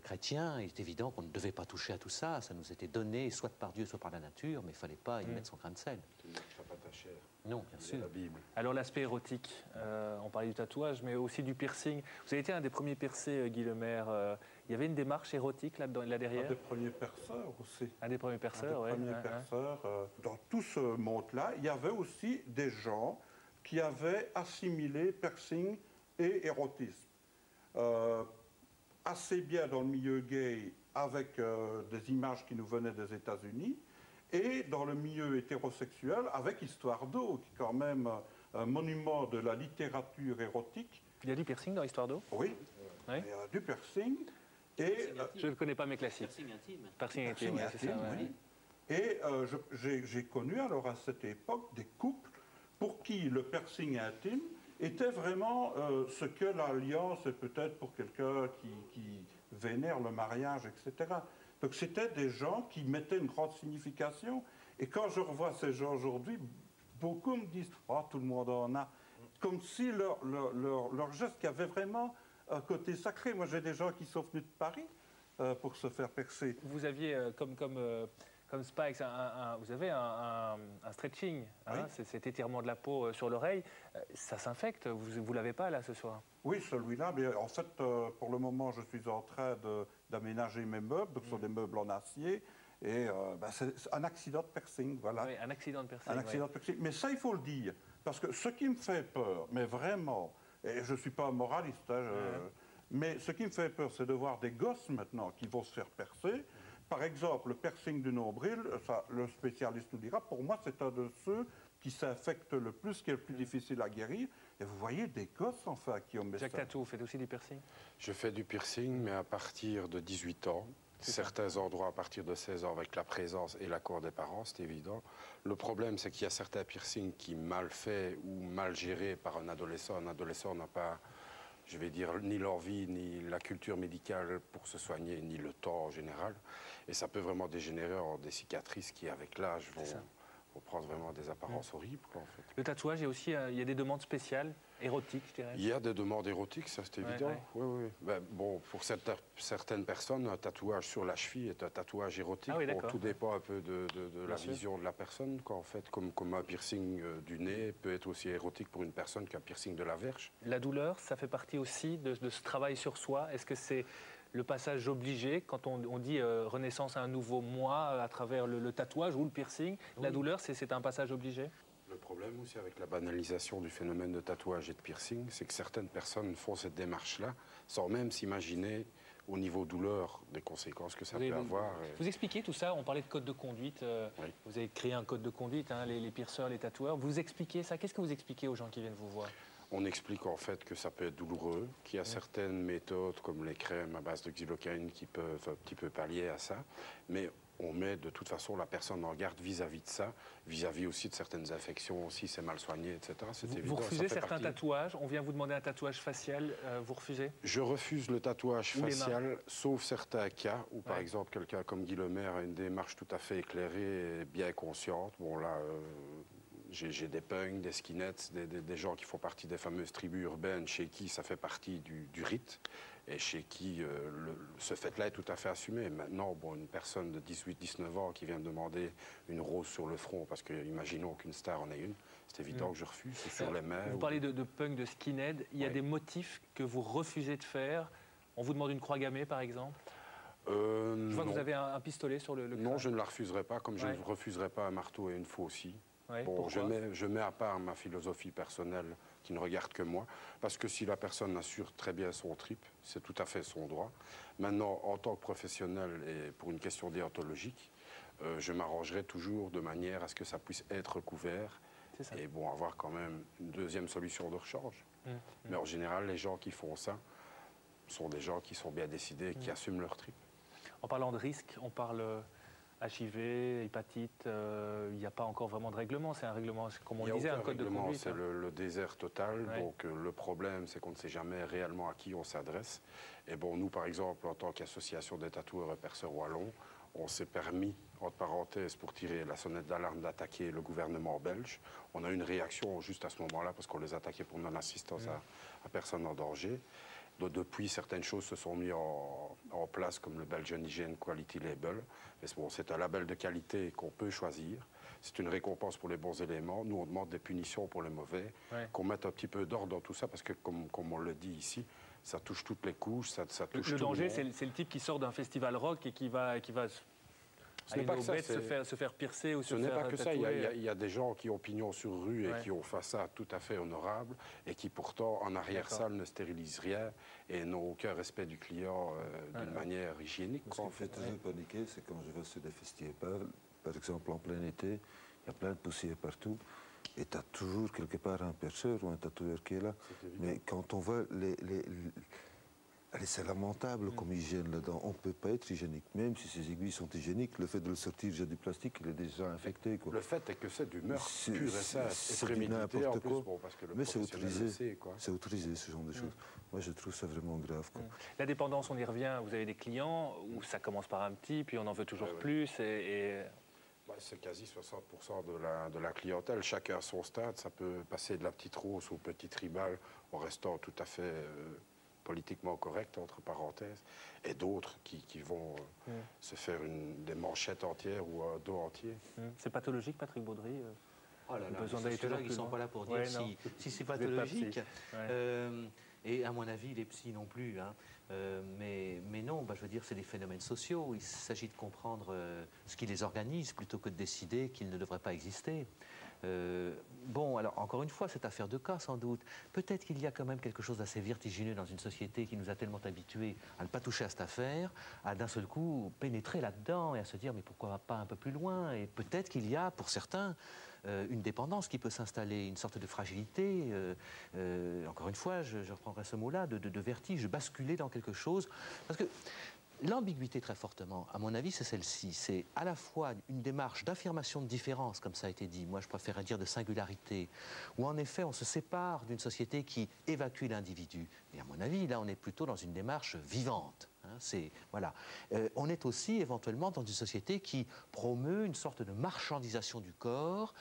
M: chrétien, il est évident qu'on ne devait pas toucher à tout ça. Ça nous était donné, soit par Dieu, soit par la nature, mais il ne fallait pas y mettre son grain de sel.
O: Tu ne mettras pas ta chair.
M: Non, bien sûr.
O: La Bible.
A: Alors l'aspect érotique, on parlait du tatouage, mais aussi du piercing. Vous avez été un des premiers percés, Guy Lemaire. Il y avait une démarche érotique là derrière?
N: Un des premiers perceurs aussi.
A: Un des premiers perceurs, oui.
N: Dans tout ce monde-là, il y avait aussi des gens qui avaient assimilé piercing et érotisme. Assez bien dans le milieu gay avec des images qui nous venaient des États-Unis et dans le milieu hétérosexuel avec Histoire d'eau, qui est quand même un monument de la littérature érotique.
A: Il y a du piercing dans Histoire d'eau?
N: Oui, il y a du piercing. Et,
A: je ne connais pas mes classiques.
M: Piercing intime.
A: Piercing intime, c'est ça.
N: Oui. Et j'ai connu alors à cette époque des couples pour qui le piercing intime était vraiment ce que l'alliance est peut-être pour quelqu'un qui vénère le mariage, etc. Donc c'était des gens qui mettaient une grande signification. Et quand je revois ces gens aujourd'hui, beaucoup me disent « Oh, tout le monde en a ». Comme si leur geste qui avait vraiment un côté sacré. Moi, j'ai des gens qui sont venus de Paris pour se faire percer.
A: Vous aviez comme Spikes, vous avez un stretching, hein, cet étirement de la peau sur l'oreille. Ça s'infecte, vous ne l'avez pas là ce soir?
N: Oui, celui-là, mais en fait, pour le moment, je suis en train d'aménager mes meubles, donc ce sont des meubles en acier, et c'est un accident de piercing, voilà.
A: Oui, un accident de piercing.
N: Un accident de piercing. Mais ça, il faut le dire, parce que ce qui me fait peur, mais vraiment, et je ne suis pas un moraliste, hein, mais ce qui me fait peur, c'est de voir des gosses maintenant qui vont se faire percer. Par exemple, le piercing du nombril, ça, le spécialiste nous dira, pour moi, c'est un de ceux qui s'infectent le plus, qui est le plus difficile à guérir. Et vous voyez des gosses, enfin, qui ont...
A: Jacques Tatou, vous faites aussi du piercing?
O: Je fais du piercing, mais à partir de 18 ans. Certains endroits à partir de 16 ans, avec la présence et l'accord des parents, c'est évident. Le problème, c'est qu'il y a certains piercings qui, mal faits ou mal gérés par un adolescent n'a pas... je vais dire, ni l'envie, ni la culture médicale pour se soigner, ni le temps en général. Et ça peut vraiment dégénérer en des cicatrices qui, avec l'âge, vont prendre vraiment des apparences horribles, quoi, en fait.
A: Le tatouage, il y a aussi il y a des demandes spéciales, érotiques, je dirais?
O: Il y a des demandes érotiques, ça c'est évident. Oui. Ben, bon, pour certaines personnes, un tatouage sur la cheville est un tatouage érotique. Bon, tout dépend un peu de la vision de la personne, quoi, en fait. Comme un piercing du nez peut être aussi érotique pour une personne qu'un piercing de la verge.
A: La douleur, ça fait partie aussi de ce travail sur soi. Est-ce que c'est le passage obligé quand on dit renaissance à un nouveau moi à travers le tatouage ou le piercing? La douleur, c'est un passage obligé?
O: Le problème aussi avec la banalisation du phénomène de tatouage et de piercing, c'est que certaines personnes font cette démarche-là sans même s'imaginer au niveau douleur des conséquences que ça peut avoir.
A: Vous expliquez tout ça, on parlait de code de conduite, vous avez créé un code de conduite, hein, les pierceurs, les tatoueurs. Vous expliquez ça? Qu'est-ce que vous expliquez aux gens qui viennent vous voir?
O: On explique en fait que ça peut être douloureux, qu'il y a certaines méthodes comme les crèmes à base de xylocaïne qui peuvent un petit peu pallier à ça, mais on met de toute façon la personne en garde vis-à-vis de ça, vis-à-vis aussi de certaines infections, si c'est mal soigné, etc.
A: Vous refusez certains tatouages? On vient vous demander un tatouage facial, vous refusez?
O: Je refuse le tatouage facial, sauf certains cas où, par exemple, quelqu'un comme Guy Lemaire a une démarche tout à fait éclairée et bien consciente. Bon, là, j'ai des punks, des skinheads, des gens qui font partie des fameuses tribus urbaines chez qui ça fait partie du rite. et chez qui ce fait-là est tout à fait assumé. Maintenant, bon, une personne de 18-19 ans qui vient me demander une rose sur le front, parce que imaginons qu'une star en ait une, c'est évident que je refuse, ou sur les mains.
A: Vous parlez de punk, de skinhead, il y a des motifs que vous refusez de faire. On vous demande une croix gammée, par exemple? Je vois que vous avez un pistolet sur le crâne.
O: Non, je ne la refuserai pas, comme je ne refuserai pas un marteau et une faux aussi.
A: Ouais,
O: bon, je mets à part ma philosophie personnelle qui ne regarde que moi, parce que si la personne assure très bien son trip, c'est tout à fait son droit. Maintenant, en tant que professionnel et pour une question déontologique, je m'arrangerai toujours de manière à ce que ça puisse être couvert et bon, avoir quand même une deuxième solution de rechange. Mais en général, les gens qui font ça sont des gens qui sont bien décidés et qui assument leur trip.
A: En parlant de risque, on parle HIV, hépatite, il n'y a pas encore vraiment de règlement. C'est un règlement, comme on le disait, un code de conduite.
O: C'est le désert total. Ouais. Donc le problème, c'est qu'on ne sait jamais réellement à qui on s'adresse. Et bon, nous, par exemple, en tant qu'association des tatoueurs et perceurs wallons, on s'est permis, entre parenthèses, pour tirer la sonnette d'alarme, d'attaquer le gouvernement belge. On a eu une réaction juste à ce moment-là, parce qu'on les attaquait pour non-assistance à personne en danger. Depuis, certaines choses se sont mises en place, comme le Belgian Hygiene Quality Label. Bon, c'est un label de qualité qu'on peut choisir. C'est une récompense pour les bons éléments. Nous, on demande des punitions pour les mauvais, qu'on mette un petit peu d'ordre dans tout ça, parce que, comme on le dit ici, ça touche toutes les couches, ça touche tout le monde.
A: Le danger, c'est le type qui sort d'un festival rock et qui va
O: ce n'est pas que ça,
A: se faire piercer ou se faire tatouer.
O: Ce n'est pas que ça. Il y a des gens qui ont pignon sur rue et qui ont fait ça tout à fait honorable et qui pourtant, en arrière-salle, ne stérilisent rien et n'ont aucun respect du client d'une manière hygiénique.
D: Ce qui me fait toujours paniquer, c'est quand je vais sur des festivals, par exemple en plein été, il y a plein de poussière partout. Et tu as toujours quelque part un percheur ou un tatoueur qui est là. Mais quand on voit allez, c'est lamentable comme hygiène là-dedans. On ne peut pas être hygiénique. Même si ces aiguilles sont hygiéniques, le fait de le sortir déjà du plastique, il est déjà infecté. Quoi.
O: Le fait est que c'est du meurtre pur et simple. C'est prémédité en plus, bon, parce que le
D: mais c'est autorisé.
O: Quoi.
D: C'est autorisé, ce genre de choses. Moi, je trouve ça vraiment grave. Quoi.
A: La dépendance, on y revient. Vous avez des clients où ça commence par un petit, puis on en veut toujours plus.
O: C'est quasi 60% de la clientèle. Chacun à son stade. Ça peut passer de la petite rose au petit tribal en restant tout à fait politiquement correct, entre parenthèses, et d'autres qui vont se faire des manchettes entières ou un dos entier.
A: C'est pathologique, Patrick Baudry
M: Oh là là, ceux-là, ils ne sont pas là pour dire si c'est pathologique. Et à mon avis, les psys non plus. Hein. Mais non, je veux dire, c'est des phénomènes sociaux. Il s'agit de comprendre ce qui les organise plutôt que de décider qu'ils ne devraient pas exister. Bon, alors, encore une fois, cette affaire de cas, sans doute. Peut-être qu'il y a quand même quelque chose d'assez vertigineux dans une société qui nous a tellement habitués à ne pas toucher à cette affaire, à d'un seul coup pénétrer là-dedans et à se dire, mais pourquoi pas un peu plus loin? Et peut-être qu'il y a, pour certains, une dépendance qui peut s'installer, une sorte de fragilité, encore une fois, je reprendrai ce mot-là, de vertige, de basculer dans quelque chose. Parce que l'ambiguïté, très fortement, à mon avis, c'est celle-ci. C'est à la fois une démarche d'affirmation de différence, comme ça a été dit, moi je préférerais dire de singularité, où en effet on se sépare d'une société qui évacue l'individu. Et à mon avis, là on est plutôt dans une démarche vivante. Voilà. On est aussi éventuellement dans une société qui promeut une sorte de marchandisation du corps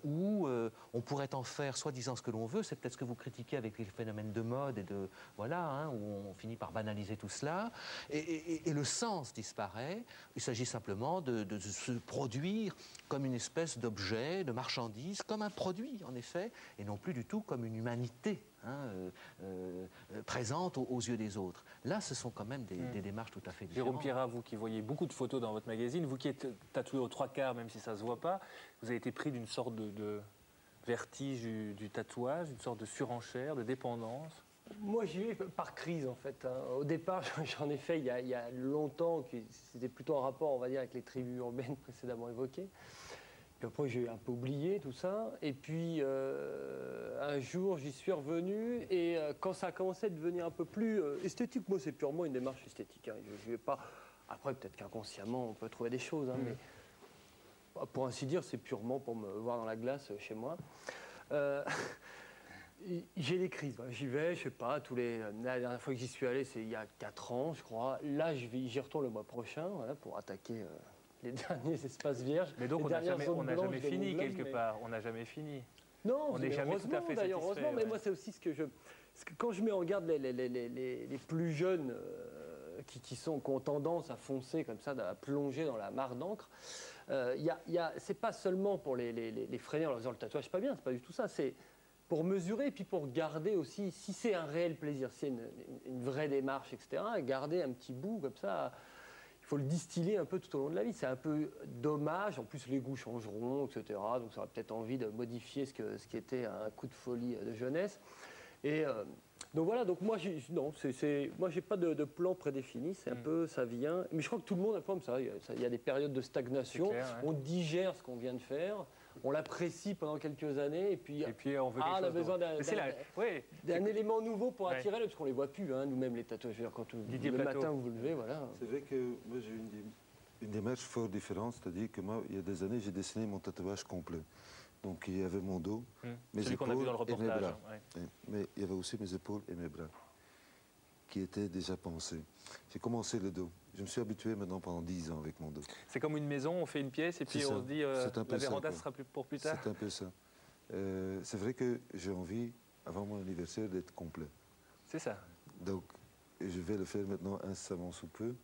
M: où on pourrait en faire soi-disant ce que l'on veut. C'est peut-être ce que vous critiquez avec les phénomènes de mode et de voilà, où on finit par banaliser tout cela. Et le sens disparaît. Il s'agit simplement de se produire comme une espèce d'objet, de marchandise, comme un produit en effet, et non plus du tout comme une humanité. Présente aux yeux des autres. Là, ce sont quand même des démarches tout à fait différentes.
A: Jérôme Pierrat, vous qui voyez beaucoup de photos dans votre magazine, vous qui êtes tatoué aux 3/4, même si ça ne se voit pas, vous avez été pris d'une sorte de vertige du tatouage, une sorte de surenchère, de dépendance.
L: Moi, j'y vais par crise, en fait. Au départ, j'en ai fait il y a longtemps, c'était plutôt en rapport, on va dire, avec les tribus urbaines précédemment évoquées. Puis après, j'ai un peu oublié tout ça. Et puis, un jour, j'y suis revenu. Et quand ça a commencé à devenir un peu plus esthétique, moi, c'est purement une démarche esthétique. Hein. Je vais pas... Après, peut-être qu'inconsciemment, on peut trouver des choses. Hein, mais pour ainsi dire, c'est purement pour me voir dans la glace chez moi. J'ai des crises. J'y vais, je sais pas, la dernière fois que j'y suis allé, c'est il y a 4 ans, je crois. Là, j'y retourne le mois prochain, voilà, pour attaquer... les derniers espaces vierges.
A: Mais donc on n'a jamais fini quelque part, on n'a jamais fini.
L: Non,
A: on n'est jamais tout à fait satisfait.
L: Heureusement, mais moi c'est aussi ce que Parce que quand je mets en garde les plus jeunes qui ont tendance à foncer comme ça, à plonger dans la mare d'encre, c'est pas seulement pour les freiner en leur disant le tatouage c'est pas bien, c'est pas du tout ça, c'est pour mesurer et puis pour garder aussi, si c'est un réel plaisir, si c'est une vraie démarche, etc., garder un petit bout comme ça, il faut le distiller un peu tout au long de la vie. C'est un peu dommage, en plus les goûts changeront, etc., donc ça aura peut-être envie de modifier ce qui était un coup de folie de jeunesse. Et donc voilà, donc moi, j'ai pas de plan prédéfini, c'est un peu, ça vient. Mais je crois que tout le monde a comme ça. Il y a des périodes de stagnation, clair, ouais. On digère ce qu'on vient de faire, on l'apprécie pendant quelques années, et puis
A: on veut
L: on a besoin d'un élément nouveau pour attirer, parce qu'on les voit plus, hein, nous-mêmes les tatoueurs, quand le matin vous vous levez, voilà.
D: C'est vrai que moi j'ai une démarche fort différente, c'est-à-dire que moi, il y a des années, j'ai dessiné mon tatouage complet. Donc il y avait mon dos, mes épaules et mes bras. Ouais. Mais il y avait aussi mes épaules et mes bras qui étaient déjà pensés. J'ai commencé le dos. Je me suis habitué maintenant pendant 10 ans avec mon dos.
A: C'est comme une maison, on fait une pièce et puis on se dit la véranda sera pour plus tard.
D: C'est un peu ça. C'est vrai que j'ai envie, avant mon anniversaire, d'être complet.
A: C'est ça.
D: Donc je vais le faire maintenant incessamment sous peu,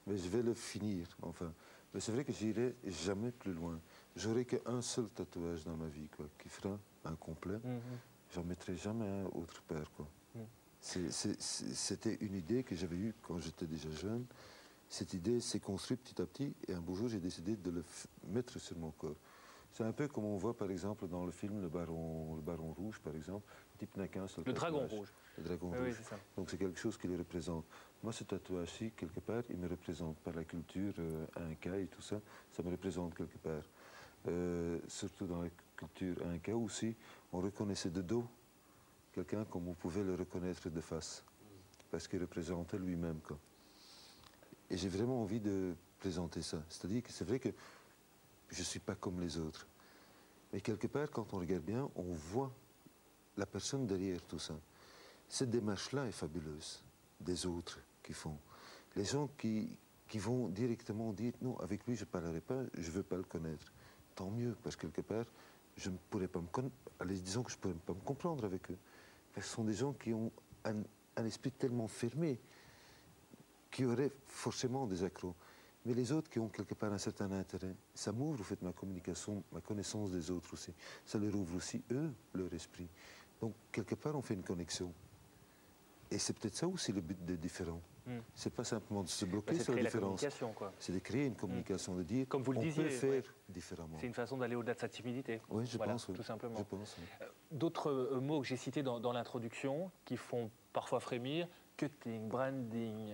D: mais je vais le finir, enfin. Mais c'est vrai que j'irai jamais plus loin. J'aurai qu'un seul tatouage dans ma vie, quoi, qui fera un complet. J'en mettrai jamais un autre paire, quoi. C'était une idée que j'avais eue quand j'étais déjà jeune. Cette idée s'est construite petit à petit, et un beau jour, j'ai décidé de le mettre sur mon corps. C'est un peu comme on voit, par exemple, dans le film Le Baron Rouge, par exemple. Le type n'a qu'un seul tatouage.
A: Dragon rouge.
D: Le dragon rouge.
A: Oui, c'est ça.
D: Donc c'est quelque chose qui le représente. Moi, ce tatouage-ci, quelque part, il me représente par la culture inca et tout ça. Ça me représente quelque part. Surtout dans la culture inca aussi, on reconnaissait de dos quelqu'un comme on pouvait le reconnaître de face, parce qu'il représentait lui-même, quoi. Et j'ai vraiment envie de présenter ça. C'est-à-dire que c'est vrai que je ne suis pas comme les autres. Mais quelque part, quand on regarde bien, on voit la personne derrière tout ça. Cette démarche-là est fabuleuse, des autres qui font. Les gens qui vont directement dire « Non, avec lui, je ne parlerai pas, je ne veux pas le connaître ». Tant mieux, parce que quelque part, je ne pourrais pas me connaître. Allez, disons que je ne pourrais pas me comprendre avec eux. Parce que ce sont des gens qui ont un esprit tellement fermé, qui auraient forcément des accros. Mais les autres qui ont quelque part un certain intérêt, ça m'ouvre au fait ma communication, ma connaissance des autres aussi. Ça leur ouvre aussi, eux, leur esprit. Donc, quelque part, on fait une connexion. Et c'est peut-être ça aussi le but des différents. C'est pas simplement de se bloquer sur la différence. C'est de créer une communication, de dire
A: comme vous le disiez,
D: on peut faire différemment.
A: C'est une façon d'aller au-delà de sa timidité.
D: Oui, je pense,
A: tout simplement.
D: Je pense, oui.
A: D'autres mots que j'ai cités dans l'introduction qui font parfois frémir, cutting, branding,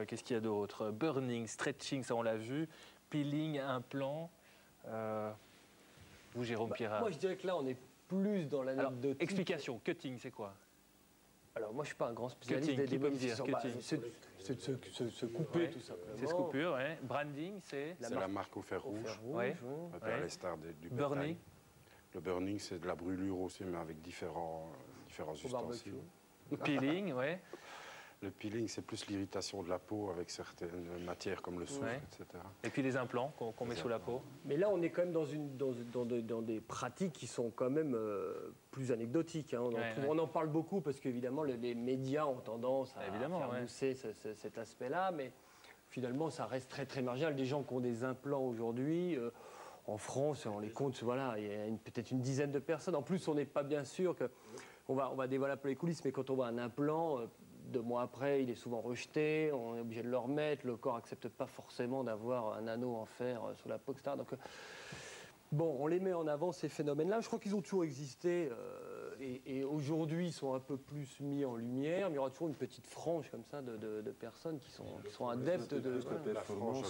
A: qu'est-ce qu'il y a d'autre? Burning, stretching, ça on l'a vu, peeling, implant. Vous, Jérôme Pirard?
L: Moi, je dirais que là, on est plus dans l'anecdotique.
A: Explication, cutting, c'est quoi?
L: Alors, moi, je ne suis pas un grand spécialiste des modifications. C'est de se couper, tout simplement.
A: C'est se couper, oui. Branding, c'est
O: la marque au fer rouge. À l'instar du
A: burning.
O: Le burning, c'est de la brûlure aussi, mais avec différents ustensiles.
A: Peeling, oui.
O: Le peeling, c'est plus l'irritation de la peau avec certaines matières comme le soufre, etc.
A: Et puis les implants qu'on met sous la peau.
L: Mais là, on est quand même dans des pratiques qui sont quand même plus anecdotiques. Hein. On en parle beaucoup parce qu'évidemment, les médias ont tendance à faire pousser cet aspect-là, mais finalement, ça reste très, très marginal. Des gens qui ont des implants aujourd'hui, en France, on les compte, voilà, il y a peut-être une dizaine de personnes. En plus, on n'est pas bien sûr que... On va dévoiler un peu les coulisses, mais quand on voit un implant... 2 mois après, il est souvent rejeté, on est obligé de le remettre, le corps n'accepte pas forcément d'avoir un anneau en fer sous la peau, etc. Donc, bon, on les met en avant, ces phénomènes-là. Je crois qu'ils ont toujours existé et aujourd'hui, ils sont un peu plus mis en lumière, mais il y aura toujours une petite frange comme ça de personnes qui sont adeptes de
O: la frange.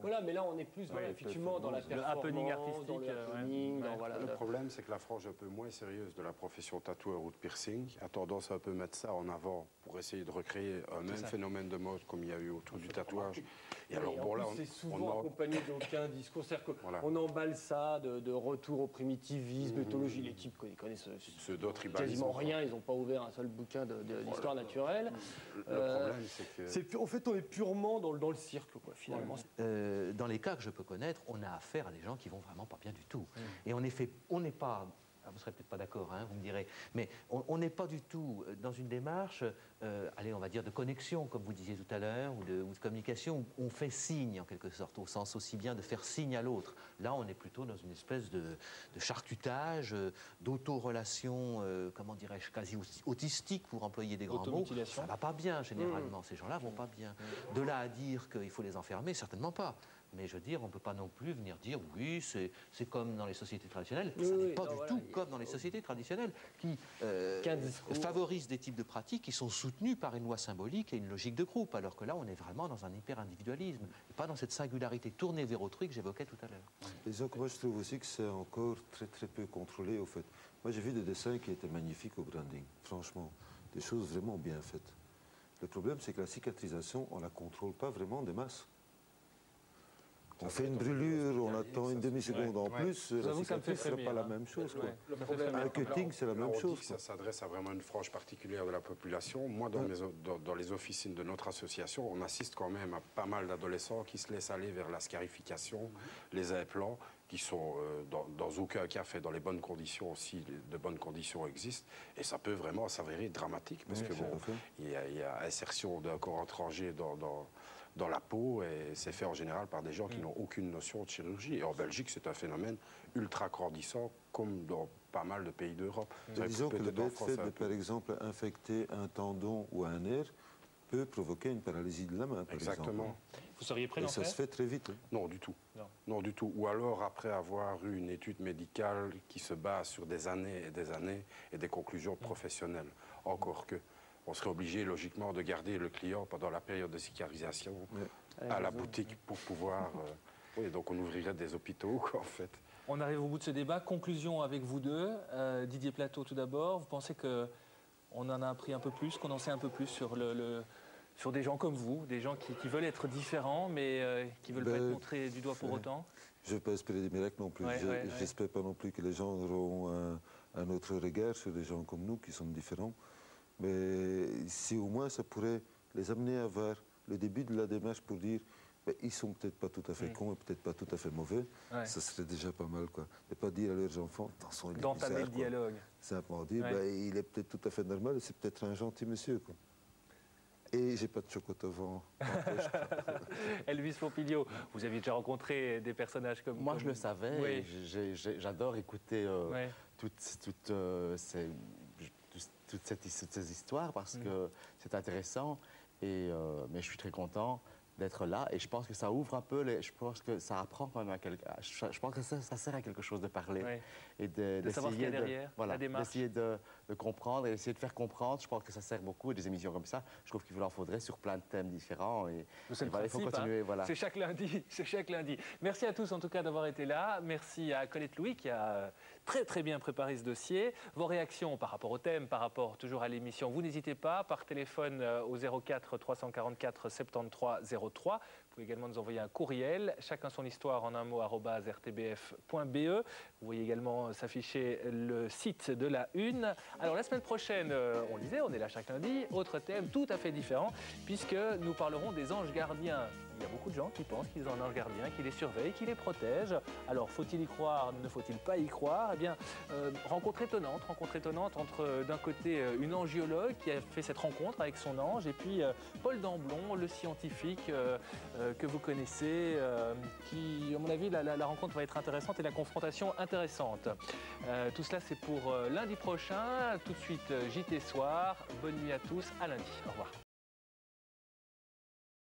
L: Voilà, mais là, on est plus effectivement dans la performance,
A: happening artistique.
L: dans le happening, voilà.
O: Le problème, c'est que la frange un peu moins sérieuse de la profession tatoueur ou de piercing a tendance à un peu mettre ça en avant pour essayer de recréer un même phénomène de mode comme il y a eu autour du tatouage. Et alors, bon, là,
L: c'est souvent accompagné d'aucun discours. C'est-à-dire qu'on emballe ça de retour au primitivisme, mythologie. Les types connaissent quasiment rien. Ils n'ont pas ouvert un seul bouquin d'histoire naturelle.
O: Le problème, c'est que...
L: En fait, on est purement dans le cirque, quoi, finalement.
M: Dans les cas que je peux connaître, on a affaire à des gens qui vont vraiment pas bien du tout. Et on n'est pas vous ne serez peut-être pas d'accord, hein, vous me direz, mais on n'est pas du tout dans une démarche, allez, on va dire de connexion, comme vous disiez tout à l'heure, ou de communication, où on fait signe en quelque sorte, au sens aussi bien de faire signe à l'autre. Là, on est plutôt dans une espèce de charcutage, d'auto-relation, comment dirais-je, quasi autistique, pour employer des grands mots. Ça ne va pas bien, généralement. Ces gens-là ne vont pas bien. De là à dire qu'il faut les enfermer, certainement pas. Mais je veux dire, on ne peut pas non plus venir dire oui, c'est comme dans les sociétés traditionnelles. Ça n'est pas du tout comme dans les sociétés traditionnelles qui favorisent des types de pratiques qui sont soutenus par une loi symbolique et une logique de groupe. Alors que là, on est vraiment dans un hyper-individualisme, et pas dans cette singularité tournée vers autrui que j'évoquais tout à l'heure.
D: Disons que moi, je trouve aussi que c'est encore très très peu contrôlé, au fait. Moi, j'ai vu des dessins qui étaient magnifiques au branding, franchement. Des choses vraiment bien faites. Le problème, c'est que la cicatrisation, on ne la contrôle pas vraiment des masses. On fait une brûlure, on attend une demi-seconde en plus, la cicatrice ne sera pas la même chose. Un cutting, c'est la même chose.
O: Ça s'adresse à vraiment une frange particulière de la population. Moi, dans les officines de notre association, on assiste quand même à pas mal d'adolescents qui se laissent aller vers la scarification, les implants, qui sont dans aucun cas faits dans les bonnes conditions aussi, de bonnes conditions existent. Et ça peut vraiment s'avérer dramatique, parce que bon, il y a insertion d'un corps étranger dans la peau, et c'est fait en général par des gens qui n'ont aucune notion de chirurgie. Et en Belgique, c'est un phénomène ultra grandissant, comme dans pas mal de pays d'Europe.
D: Disons que le bête fait de, par exemple, infecter un tendon ou un nerf peut provoquer une paralysie de la main, par exemple.
A: Vous seriez prêt d'en faire ?
D: Et ça se fait très vite. Hein.
O: Non, du tout. Non, du tout. Ou alors après avoir eu une étude médicale qui se base sur des années et des conclusions professionnelles. Encore que. On serait obligé, logiquement, de garder le client pendant la période de cicatrisation à la boutique pour pouvoir... oui, donc on ouvrirait des hôpitaux, quoi, en fait.
A: On arrive au bout de ce débat. Conclusion avec vous deux. Didier Plateau, tout d'abord. Vous pensez qu'on en a appris un peu plus, qu'on en sait un peu plus sur, sur des gens comme vous, des gens qui veulent être différents, mais qui ne veulent pas être montrés du doigt pour autant?
D: Je ne veux pas espérer des miracles non plus. J'espère pas non plus que les gens auront un autre regard sur des gens comme nous, qui sont différents. Mais si au moins ça pourrait les amener à voir le début de la démarche pour dire ils sont peut-être pas tout à fait cons et peut-être pas tout à fait mauvais, ça serait déjà pas mal, quoi. Et pas dire à leurs enfants, attention, il est bizarre,
A: d'entamer le dialogue.
D: Simplement dire, il est peut-être tout à fait normal, c'est peut-être un gentil monsieur, quoi. Et j'ai pas de chocolat au vent.
A: Elvis Pompilio, vous aviez déjà rencontré des personnages comme
P: moi, je le savais. J'adore écouter toutes ces histoires parce que c'est intéressant. Mais je suis très content d'être là et je pense que ça ouvre un peu, je pense que ça apprend quand même à je pense que ça sert à quelque chose de parler et d'essayer de comprendre et d'essayer de faire comprendre. Je pense que ça sert beaucoup et des émissions comme ça. Je trouve qu'il vous en faudrait sur plein de thèmes différents et
A: il faut continuer. C'est chaque lundi, c'est chaque lundi. Merci à tous en tout cas d'avoir été là. Merci à Colette Louis qui a très bien préparé ce dossier. Vos réactions par rapport au thème, par rapport toujours à l'émission, vous n'hésitez pas par téléphone au 04 344 73 03. Vous pouvez également nous envoyer un courriel, chacun son histoire en un mot @rtbf.be. Vous voyez également s'afficher le site de la Une. Alors la semaine prochaine, on le disait, on est là chaque lundi, autre thème tout à fait différent, puisque nous parlerons des anges gardiens. Il y a beaucoup de gens qui pensent qu'ils ont un ange gardien, qui les surveille, qui les protège. Alors faut-il y croire, ne faut-il pas y croire? Eh bien, rencontre étonnante entre d'un côté une angiologue qui a fait cette rencontre avec son ange, et puis Paul Damblon, le scientifique que vous connaissez, qui, à mon avis, la rencontre va être intéressante et la confrontation intéressante. Tout cela, c'est pour lundi prochain. Tout de suite, JT Soir. Bonne nuit à tous. À lundi. Au revoir.